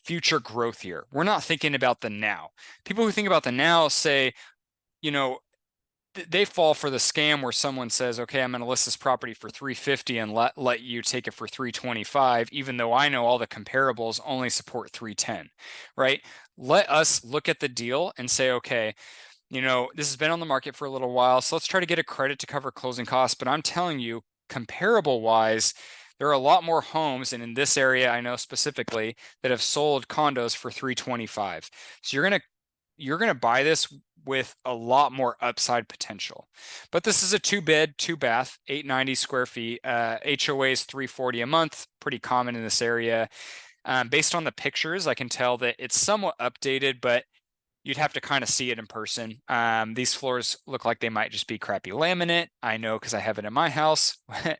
future growth here. We're not thinking about the now. People who think about the now say, they fall for the scam where someone says, okay, I'm going to list this property for $350 and let you take it for $325, even though I know all the comparables only support $310, right? Let us look at the deal and say, okay, this has been on the market for a little while, so let's try to get a credit to cover closing costs. But I'm telling you, comparable wise, there are a lot more homes, and in this area, I know specifically, that have sold condos for 325. So you're gonna buy this with a lot more upside potential. But this is a 2-bed, 2-bath, 890 square feet. HOA is 340 a month, pretty common in this area. Based on the pictures, I can tell that it's somewhat updated, but you'd have to kind of see it in person. These floors look like they might just be crappy laminate. I know because I have it in my house,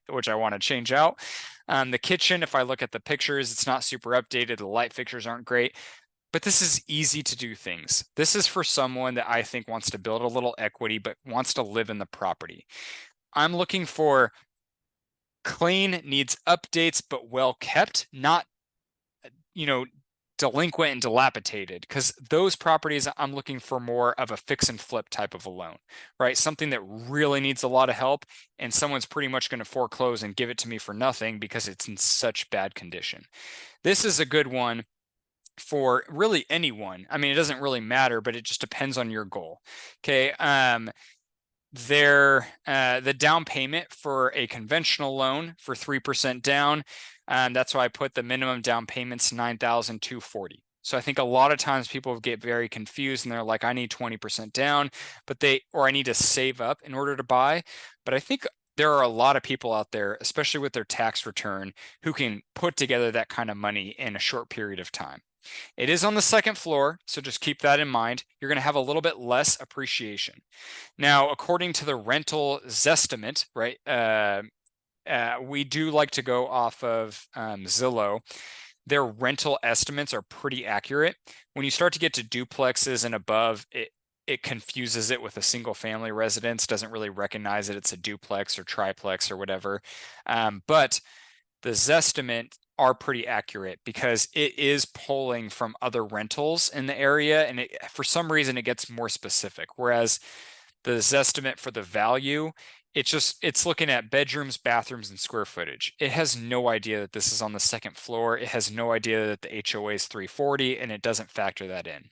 which I want to change out. The kitchen, if I look at the pictures, it's not super updated. The light fixtures aren't great, but this is easy to do things. This is for someone that I think wants to build a little equity, but wants to live in the property. I'm looking for clean, needs updates, but well kept, not, you know, delinquent and dilapidated, because those properties I'm looking for more of a fix and flip type of a loan, right? Something that really needs a lot of help and someone's pretty much going to foreclose and give it to me for nothing because it's in such bad condition. This is a good one for really anyone. I mean, it doesn't really matter, but it just depends on your goal. Okay. The down payment for a conventional loan for 3% down, that's why I put the minimum down payments $9,240. So I think a lot of times people get very confused and they're like, I need 20% down, or I need to save up in order to buy. But I think there are a lot of people out there, especially with their tax return, who can put together that kind of money in a short period of time. It is on the second floor, so just keep that in mind. You're going to have a little bit less appreciation. Now, according to the rental Zestimate, right, we do like to go off of Zillow. Their rental estimates are pretty accurate. When you start to get to duplexes and above, it confuses it with a single family residence, doesn't really recognize that it's a duplex or triplex or whatever. But the Zestimate are pretty accurate because it is pulling from other rentals in the area, and for some reason it gets more specific. Whereas the Zestimate for the value, it's looking at bedrooms, bathrooms, and square footage. It has no idea that this is on the second floor. It has no idea that the HOA is 340, and it doesn't factor that in.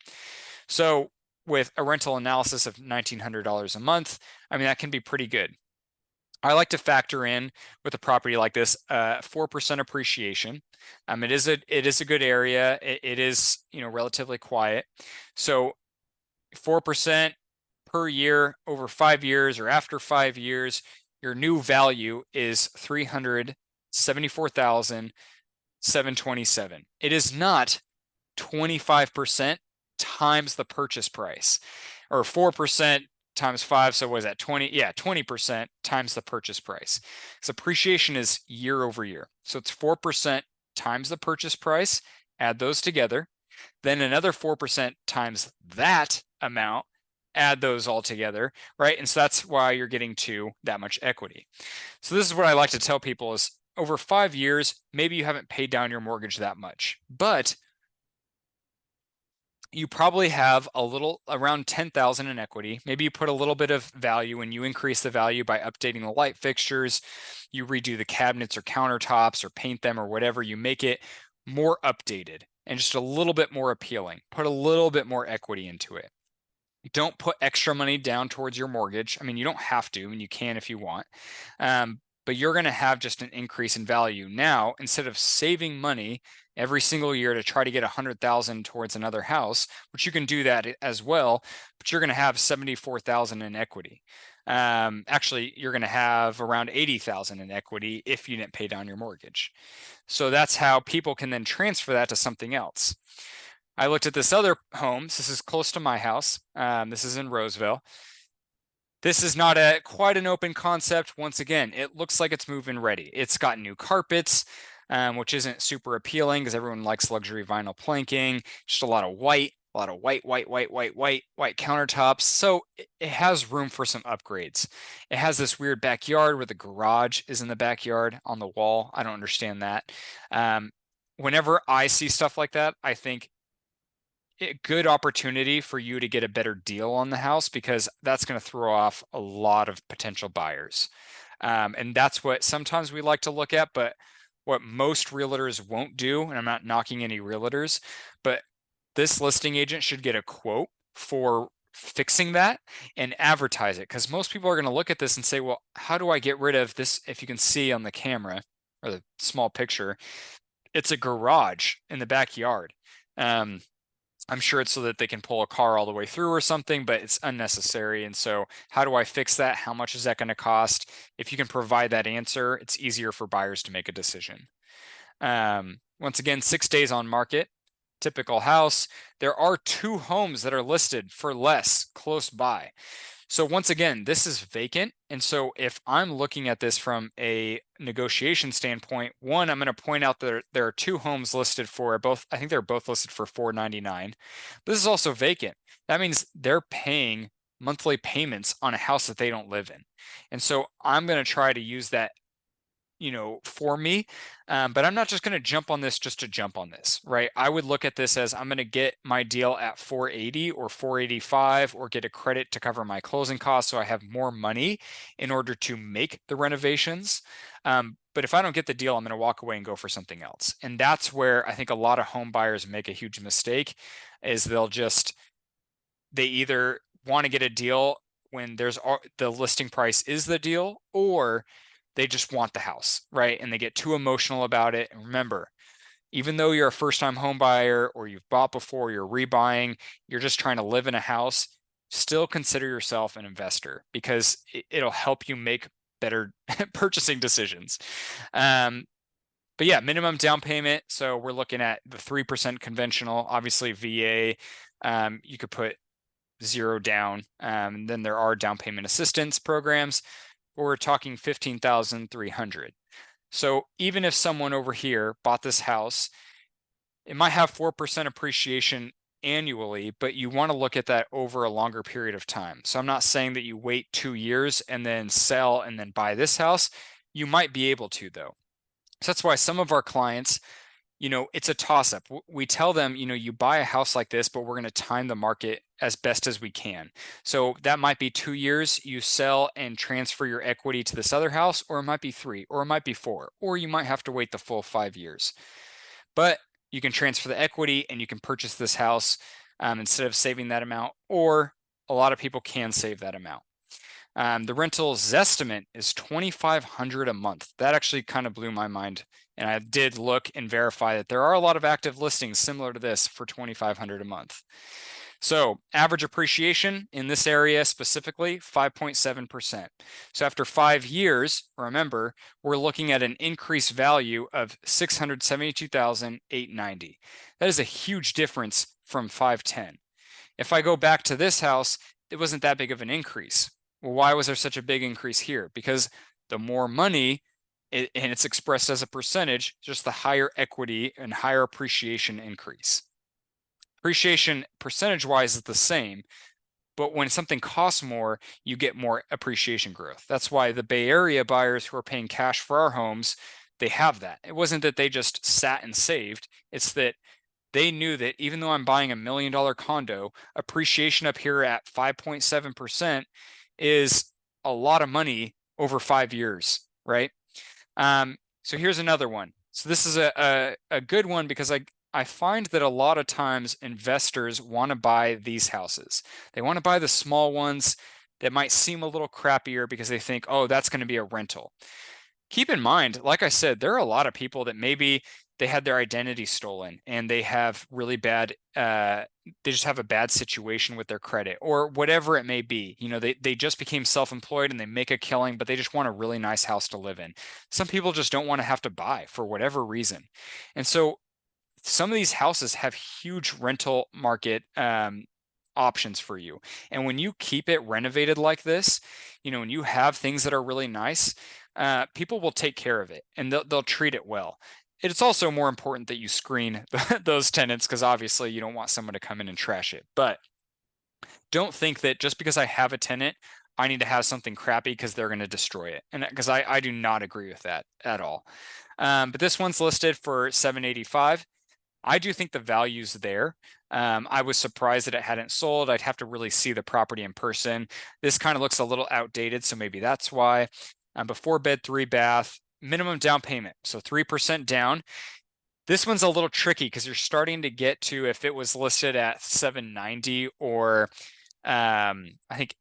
So with a rental analysis of $1,900 a month, I mean, that can be pretty good. I like to factor in with a property like this 4% appreciation. It is a good area. It is, relatively quiet. So 4% per year over 5 years or after 5 years, your new value is $374,727. It is not 25% times the purchase price, or 4% times 5. So what is that? 20% times the purchase price. So appreciation is year over year. So it's 4% times the purchase price, add those together, then another 4% times that amount, add those all together, right? And so that's why you're getting to that much equity. So this is what I like to tell people is over 5 years, maybe you haven't paid down your mortgage that much, but you probably have around 10,000 in equity. Maybe you put a little bit of value and you increase the value by updating the light fixtures. You redo the cabinets or countertops or paint them or whatever. You make it more updated and just a little bit more appealing. Put a little bit more equity into it. Don't put extra money down towards your mortgage. I mean, you don't have to, and you can if you want. But you're going to have just an increase in value. Now, instead of saving money every single year to try to get 100,000 towards another house, which you can do that as well, but you're going to have 74,000 in equity. Actually, you're going to have around 80,000 in equity if you didn't pay down your mortgage. So that's how people can then transfer that to something else. I looked at this other home. This is close to my house. This is in Roseville. This is not quite an open concept. Once again, it looks like it's move-in ready. It's got new carpets, which isn't super appealing because everyone likes luxury vinyl planking. Just a lot of white countertops. So it has room for some upgrades. It has this weird backyard where the garage is in the backyard on the wall. I don't understand that. Whenever I see stuff like that, I think good opportunity for you to get a better deal on the house, because that's going to throw off a lot of potential buyers. And that's what sometimes we like to look at, but what most realtors won't do, and I'm not knocking any realtors, but this listing agent should get a quote for fixing that and advertise it. Because most people are going to look at this and say, well, how do I get rid of this? If you can see on the camera or the small picture, it's a garage in the backyard. Um, I'm sure it's so that they can pull a car all the way through or something, but it's unnecessary. And so, how do I fix that? How much is that going to cost? If you can provide that answer, it's easier for buyers to make a decision. Once again, 6 days on market, typical house. There are 2 homes that are listed for less close by. So once again, this is vacant. And so if I'm looking at this from a negotiation standpoint, one, I'm going to point out that there are 2 homes listed for both, I think they're both listed for $499. This is also vacant. That means they're paying monthly payments on a house that they don't live in. And so I'm going to try to use that for me. But I'm not just going to jump on this just to jump on this, right? I would look at this as I'm going to get my deal at 480 or 485 or get a credit to cover my closing costs so I have more money in order to make the renovations. But if I don't get the deal, I'm going to walk away and go for something else. And that's where I think a lot of home buyers make a huge mistake is they either want to get a deal when the listing price is the deal, or they just want the house, right? And they get too emotional about it. And remember, even though you're a first-time home buyer or you've bought before, you're rebuying, you're just trying to live in a house, still consider yourself an investor because it'll help you make better purchasing decisions. But yeah, minimum down payment. So we're looking at the 3% conventional, obviously VA. You could put 0 down. Then there are down payment assistance programs. We're talking 15,300. So even if someone over here bought this house, it might have 4% appreciation annually, but you want to look at that over a longer period of time. So I'm not saying that you wait 2 years and then sell and then buy this house. You might be able to, though. So that's why some of our clients, it's a toss up. We tell them, you buy a house like this, but we're going to time the market as best as we can. So that might be 2 years, you sell and transfer your equity to this other house, or it might be 3, or it might be 4, or you might have to wait the full 5 years. But you can transfer the equity and you can purchase this house instead of saving that amount, or a lot of people can save that amount. The rental Zestimate is $2,500 a month. That actually kind of blew my mind. And I did look and verify that there are a lot of active listings similar to this for $2,500 a month. So average appreciation in this area specifically, 5.7%. So after 5 years, remember, we're looking at an increased value of $672,890. That is a huge difference from 510. If I go back to this house, it wasn't that big of an increase. Well, why was there such a big increase here? Because the more money, and it's expressed as a percentage, just the higher equity and higher appreciation increase. Appreciation percentage-wise is the same, but when something costs more, you get more appreciation growth. That's why the Bay Area buyers who are paying cash for our homes, they have that. It wasn't that they just sat and saved. It's that they knew that even though I'm buying $1 million condo, appreciation up here at 5.7% is a lot of money over 5 years, right? So here's another one. So this is a good one because I find that a lot of times investors want to buy these houses. They want to buy the small ones that might seem a little crappier because they think, oh, that's going to be a rental. Keep in mind, like I said, there are a lot of people that maybe they had their identity stolen and they have really bad, they just have a bad situation with their credit or whatever it may be. They just became self-employed and they make a killing, but they just want a really nice house to live in. Some people just don't want to have to buy for whatever reason. And so some of these houses have huge rental market options for you. And when you keep it renovated like this, when you have things that are really nice, people will take care of it and they'll treat it well. It's also more important that you screen those tenants because obviously you don't want someone to come in and trash it. But don't think that just because I have a tenant, I need to have something crappy because they're going to destroy it. And because I do not agree with that at all. But this one's listed for $785. I do think the value's there. I was surprised that it hadn't sold. I'd have to really see the property in person. This kind of looks a little outdated, so maybe that's why. But 4-bed, 3-bath, minimum down payment, so 3% down. This one's a little tricky because you're starting to get to if it was listed at 790 or I think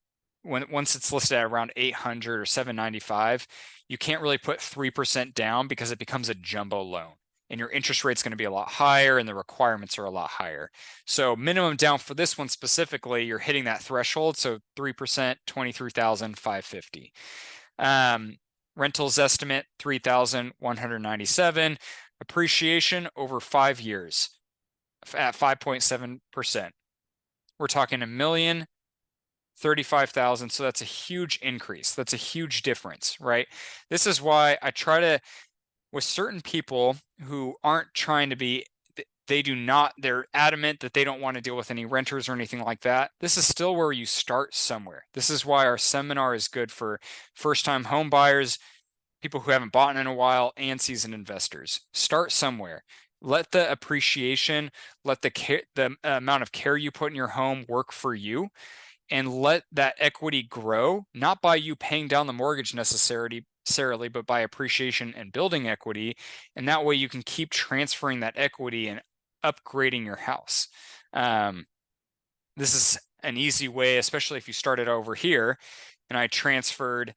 once it's listed at around 800 or 795, you can't really put 3% down because it becomes a jumbo loan. And your interest rate's going to be a lot higher and the requirements are a lot higher. So minimum down for this one specifically, you're hitting that threshold. So 3%, 23,550. Rentals estimate 3,197. Appreciation over 5 years at 5.7%. We're talking $1,035,000. So that's a huge increase. That's a huge difference, right? This is why I try to, with certain people who aren't trying to be, they're adamant that they don't want to deal with any renters or anything like that. This is still where you start somewhere. This is why our seminar is good for first-time home buyers, people who haven't bought in a while, and seasoned investors. Start somewhere. Let the appreciation, let the amount of care you put in your home work for you, and let that equity grow, not by you paying down the mortgage necessarily, but by appreciation and building equity. And that way you can keep transferring that equity and upgrading your house. This is an easy way, especially if you started over here and I transferred,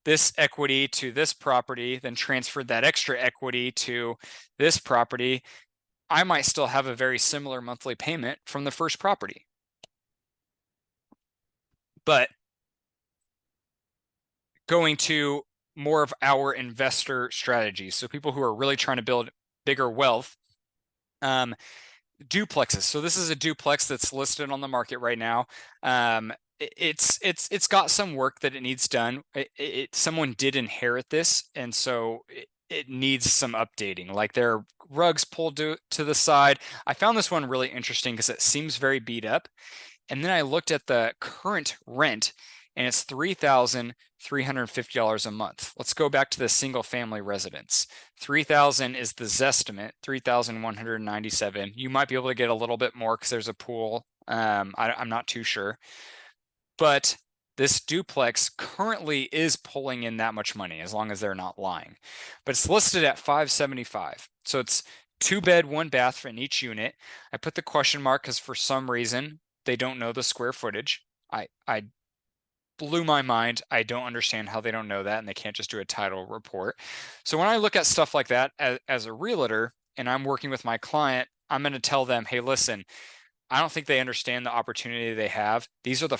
this equity to this property, then transferred that extra equity to this property. I might still have a very similar monthly payment from the first property. But going to more of our investor strategies, so people who are really trying to build bigger wealth, duplexes. So this is a duplex that's listed on the market right now. It's got some work that it needs done. Someone did inherit this, and so it needs some updating. Like there are rugs pulled to the side. I found this one really interesting because it seems very beat up. And then I looked at the current rent, and it's $3,350 a month. Let's go back to the single family residence. 3,000 is the Zestimate, 3,197. You might be able to get a little bit more because there's a pool. I'm not too sure. But this duplex currently is pulling in that much money as long as they're not lying. But it's listed at $575. So it's 2-bed, 1-bath in each unit. I put the question mark because for some reason they don't know the square footage. I blew my mind. I don't understand how they don't know that and they can't just do a title report. So when I look at stuff like that as a realtor and I'm working with my client, I'm going to tell them, hey, listen, I don't think they understand the opportunity they have. These are the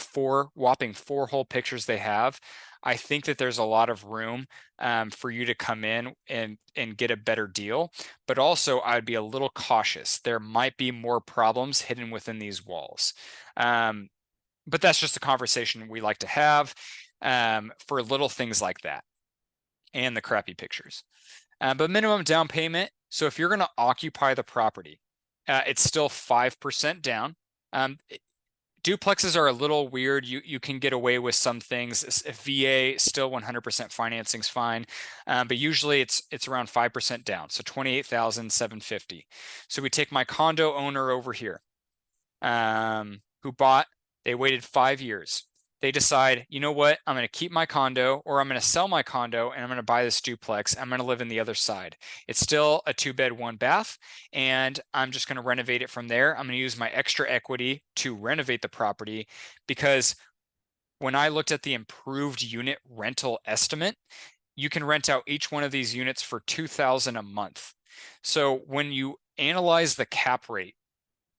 whopping 4 whole pictures they have. I think that there's a lot of room for you to come in and get a better deal. But also, I'd be a little cautious. There might be more problems hidden within these walls. But that's just a conversation we like to have for little things like that and the crappy pictures. But minimum down payment. So if you're going to occupy the property, it's still 5% down. Duplexes are a little weird. You can get away with some things. If VA, still 100% financing is fine, but usually it's around 5% down, so 28,750. So we take my condo owner over here, who bought. They waited 5 years. They decide, you know what, I'm going to keep my condo, or I'm going to sell my condo and I'm going to buy this duplex. I'm going to live in the other side. It's still a 2-bed, 1-bath, and I'm just going to renovate it from there. I'm going to use my extra equity to renovate the property because when I looked at the improved unit rental estimate, you can rent out each one of these units for $2,000 a month. So when you analyze the cap rate,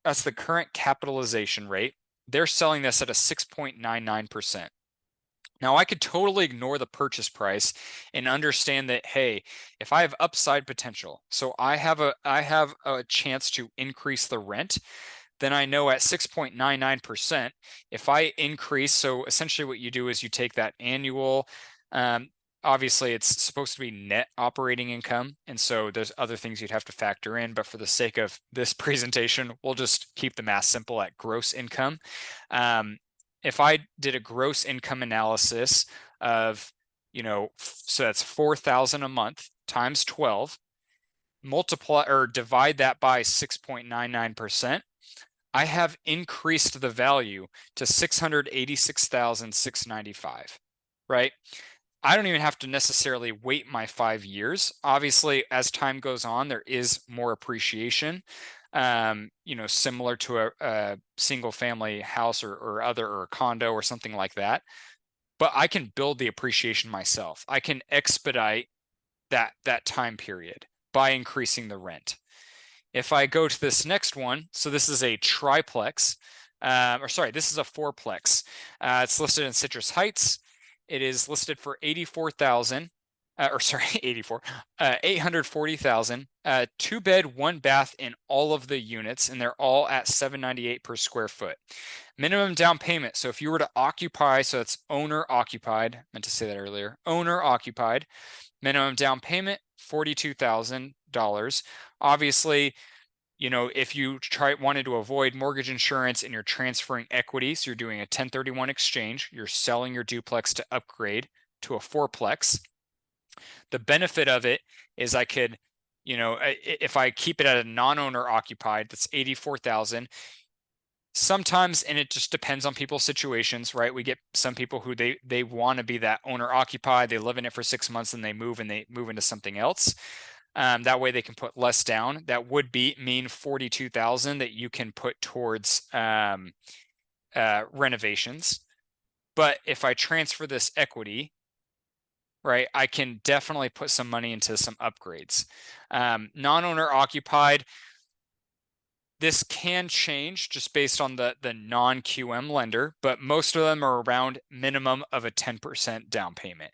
that's the current capitalization rate. They're selling this at a 6.99%. Now, I could totally ignore the purchase price and understand that, hey, if I have upside potential, so I have a chance to increase the rent, then I know at 6.99%, if I increase, so essentially what you do is you take that annual, obviously it's supposed to be net operating income, and so there's other things you'd have to factor in, but for the sake of this presentation, we'll just keep the math simple at gross income. If I did a gross income analysis of, so that's 4,000 a month times 12, multiply or divide that by 6.99%, I have increased the value to $686,695, right? I don't even have to necessarily wait my 5 years. Obviously, as time goes on, there is more appreciation, similar to a single family house or a condo or something like that. But I can build the appreciation myself. I can expedite that time period by increasing the rent. If I go to this next one, so this is a triplex, this is a fourplex. It's listed in Citrus Heights. It is listed for 84,000, 840,000. Two bed, one bath in all of the units, and they're all at $798 per square foot. Minimum down payment. So if you were to occupy, so it's owner occupied. Meant to say that earlier. Owner occupied. Minimum down payment, $42,000. Obviously, if you wanted to avoid mortgage insurance and you're transferring equity, so you're doing a 1031 exchange, you're selling your duplex to upgrade to a fourplex. The benefit of it is I could, if I keep it at a non-owner occupied, that's 84,000. Sometimes, and it just depends on people's situations, right? We get some people who they want to be that owner occupied, they live in it for 6 months and they move into something else. That way they can put less down. That would mean 42,000 that you can put towards renovations. But if I transfer this equity, right, I can definitely put some money into some upgrades. Non-owner occupied, this can change just based on the non-QM lender, but most of them are around minimum of a 10% down payment.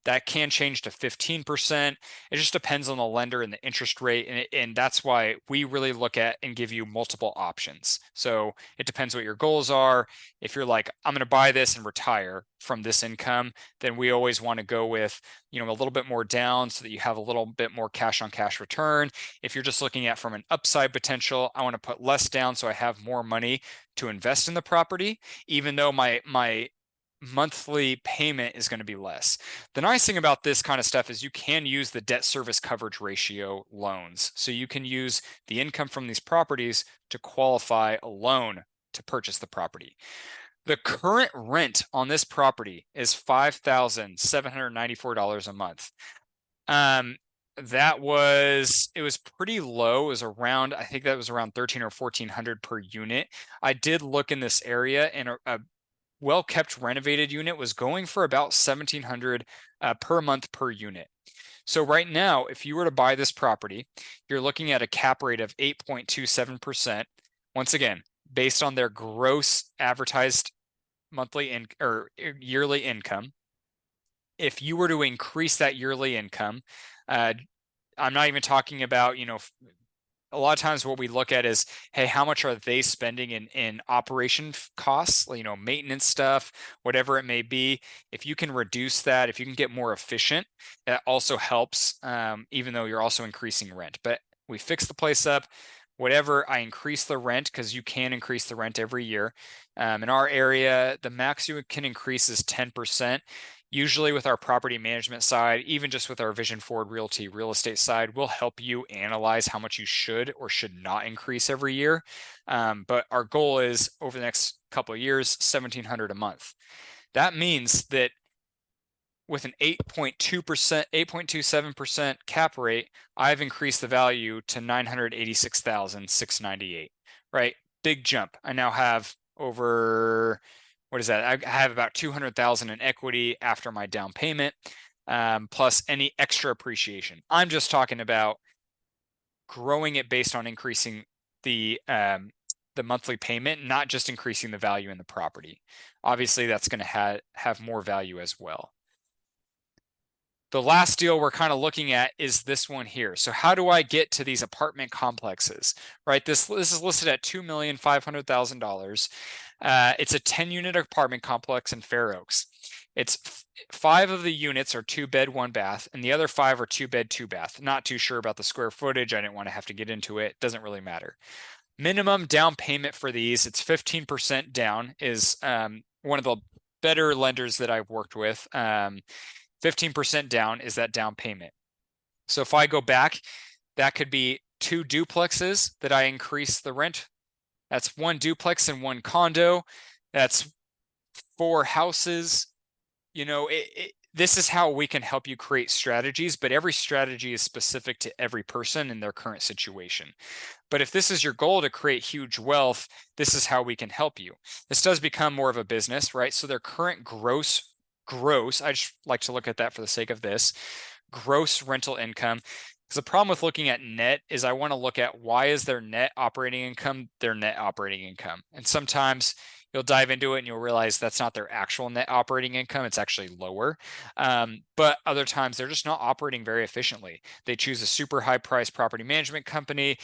That can change to 15%. It just depends on the lender and the interest rate. And that's why we really look at and give you multiple options. So it depends what your goals are. If you're like, I'm going to buy this and retire from this income, then we always want to go with, a little bit more down so that you have a little bit more cash on cash return. If you're just looking at from an upside potential, I want to put less down so I have more money to invest in the property, even though my monthly payment is going to be less. The nice thing about this kind of stuff is you can use the debt service coverage ratio loans. So you can use the income from these properties to qualify a loan to purchase the property. The current rent on this property is $5,794 a month. It was pretty low. It was around, I think that was around 13 or 1400 per unit. I did look in this area, and a well-kept renovated unit was going for about 1,700 per month per unit. So right now, if you were to buy this property, you're looking at a cap rate of 8.27%. Once again, based on their gross advertised monthly or yearly income. If you were to increase that yearly income, I'm not even talking about, a lot of times what we look at is, hey, how much are they spending in operation costs, maintenance stuff, whatever it may be. If you can reduce that, if you can get more efficient, that also helps, even though you're also increasing rent. But we fix the place up, whatever, I increase the rent, because you can increase the rent every year. In our area, the max you can increase is 10%. Usually with our property management side, even just with our Vision Forward Realty real estate side, we'll help you analyze how much you should or should not increase every year. But our goal is over the next couple of years, $1,700 a month. That means that with an 8.2%, 8.27% cap rate, I've increased the value to $986,698, right? Big jump. I now have over, what is that? I have about $200,000 in equity after my down payment, plus any extra appreciation. I'm just talking about growing it based on increasing the monthly payment, not just increasing the value in the property. Obviously, that's going to have more value as well. The last deal we're kind of looking at is this one here. So how do I get to these apartment complexes, right? This is listed at $2,500,000. It's a 10-unit apartment complex in Fair Oaks. It's 5 of the units are 2-bed, 1-bath, and the other 5 are 2-bed, 2-bath. Not too sure about the square footage. I didn't want to have to get into it. Doesn't really matter. Minimum down payment for these, it's 15% down, is one of the better lenders that I've worked with. 15% down is that down payment. So if I go back, that could be 2 duplexes that I increase the rent. That's 1 duplex and 1 condo. That's 4 houses. This is how we can help you create strategies, but every strategy is specific to every person in their current situation. But if this is your goal to create huge wealth, this is how we can help you. This does become more of a business, right? So their current gross, I just like to look at that for the sake of this, gross rental income. Because the problem with looking at net is I want to look at why is their net operating income their net operating income. And sometimes you'll dive into it and you'll realize that's not their actual net operating income. It's actually lower. But other times they're just not operating very efficiently. They choose a super high price property management company.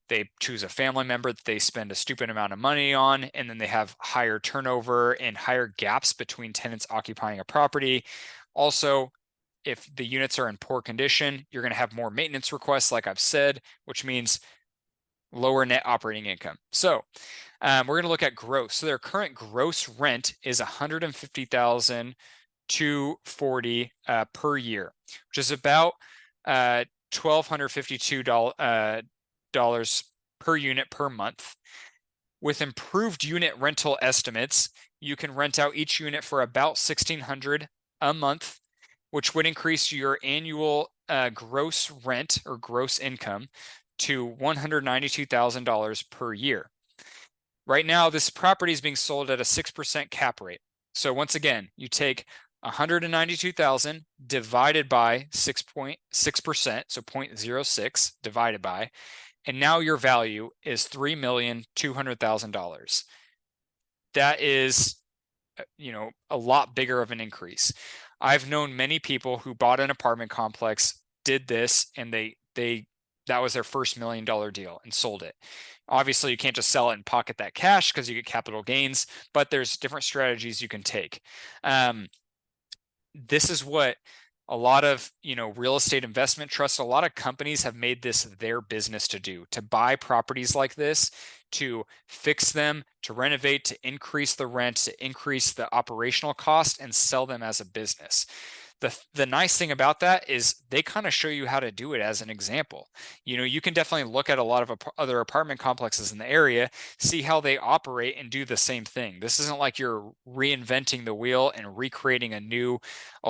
They choose a family member that they spend a stupid amount of money on, and then they have higher turnover and higher gaps between tenants occupying a property. Also, if the units are in poor condition, you're going to have more maintenance requests, like I've said, which means lower net operating income. So we're going to look at gross. So their current gross rent is $150,240 per year, which is about $1,252 per unit per month. With improved unit rental estimates, you can rent out each unit for about $1,600 a month, which would increase your annual gross rent or gross income to $192,000 per year. Right now, this property is being sold at a 6% cap rate. So once again, you take 192,000 divided by 6.6%, so 0.06 divided by, and now your value is $3,200,000. That is, a lot bigger of an increase. I've known many people who bought an apartment complex, did this, and that was their first $1 million deal and sold it. Obviously, you can't just sell it and pocket that cash because you get capital gains, but there's different strategies you can take. This is what a lot of real estate investment trusts, a lot of companies have made this their business to do, to buy properties like this, to fix them, to renovate, to increase the rent, to increase the operational cost, and sell them as a business. The nice thing about that is they kind of show you how to do it as an example. You can definitely look at a lot of other apartment complexes in the area, see how they operate, and do the same thing. This isn't like you're reinventing the wheel and recreating a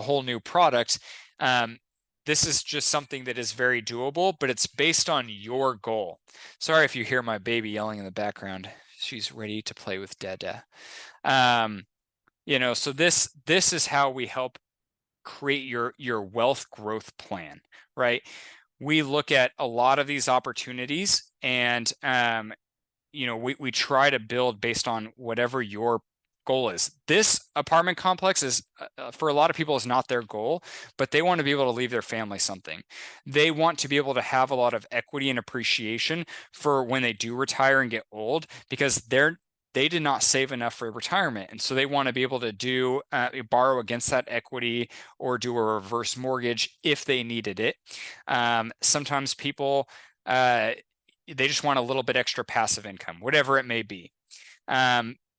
whole new product. This is just something that is very doable, but it's based on your goal. Sorry if you hear my baby yelling in the background. She's ready to play with Dada. So this is how we help create your wealth growth plan, right? We look at a lot of these opportunities, and we try to build based on whatever your goal is. This apartment complex is for a lot of people is not their goal, but they want to be able to leave their family something. They want to be able to have a lot of equity and appreciation for when they do retire and get old, because they did not save enough for retirement. And so they want to be able to borrow against that equity or do a reverse mortgage if they needed it. Sometimes people, they just want a little bit extra passive income, whatever it may be.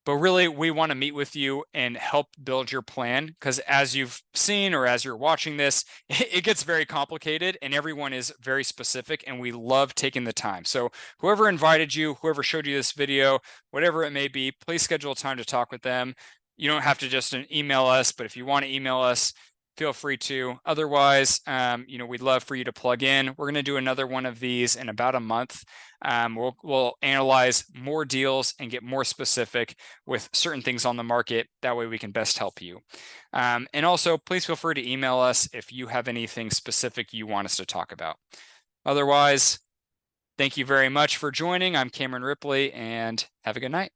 But really, we want to meet with you and help build your plan, because as you've seen or as you're watching this, it gets very complicated and everyone is very specific, and we love taking the time. So whoever invited you, whoever showed you this video, whatever it may be, please schedule time to talk with them. You don't have to just email us, but if you want to email us, feel free to. Otherwise, we'd love for you to plug in. We're going to do another one of these in about a month. We'll analyze more deals and get more specific with certain things on the market. That way we can best help you. And also, please feel free to email us if you have anything specific you want us to talk about. Otherwise, thank you very much for joining. I'm Cameron Ripley, and have a good night.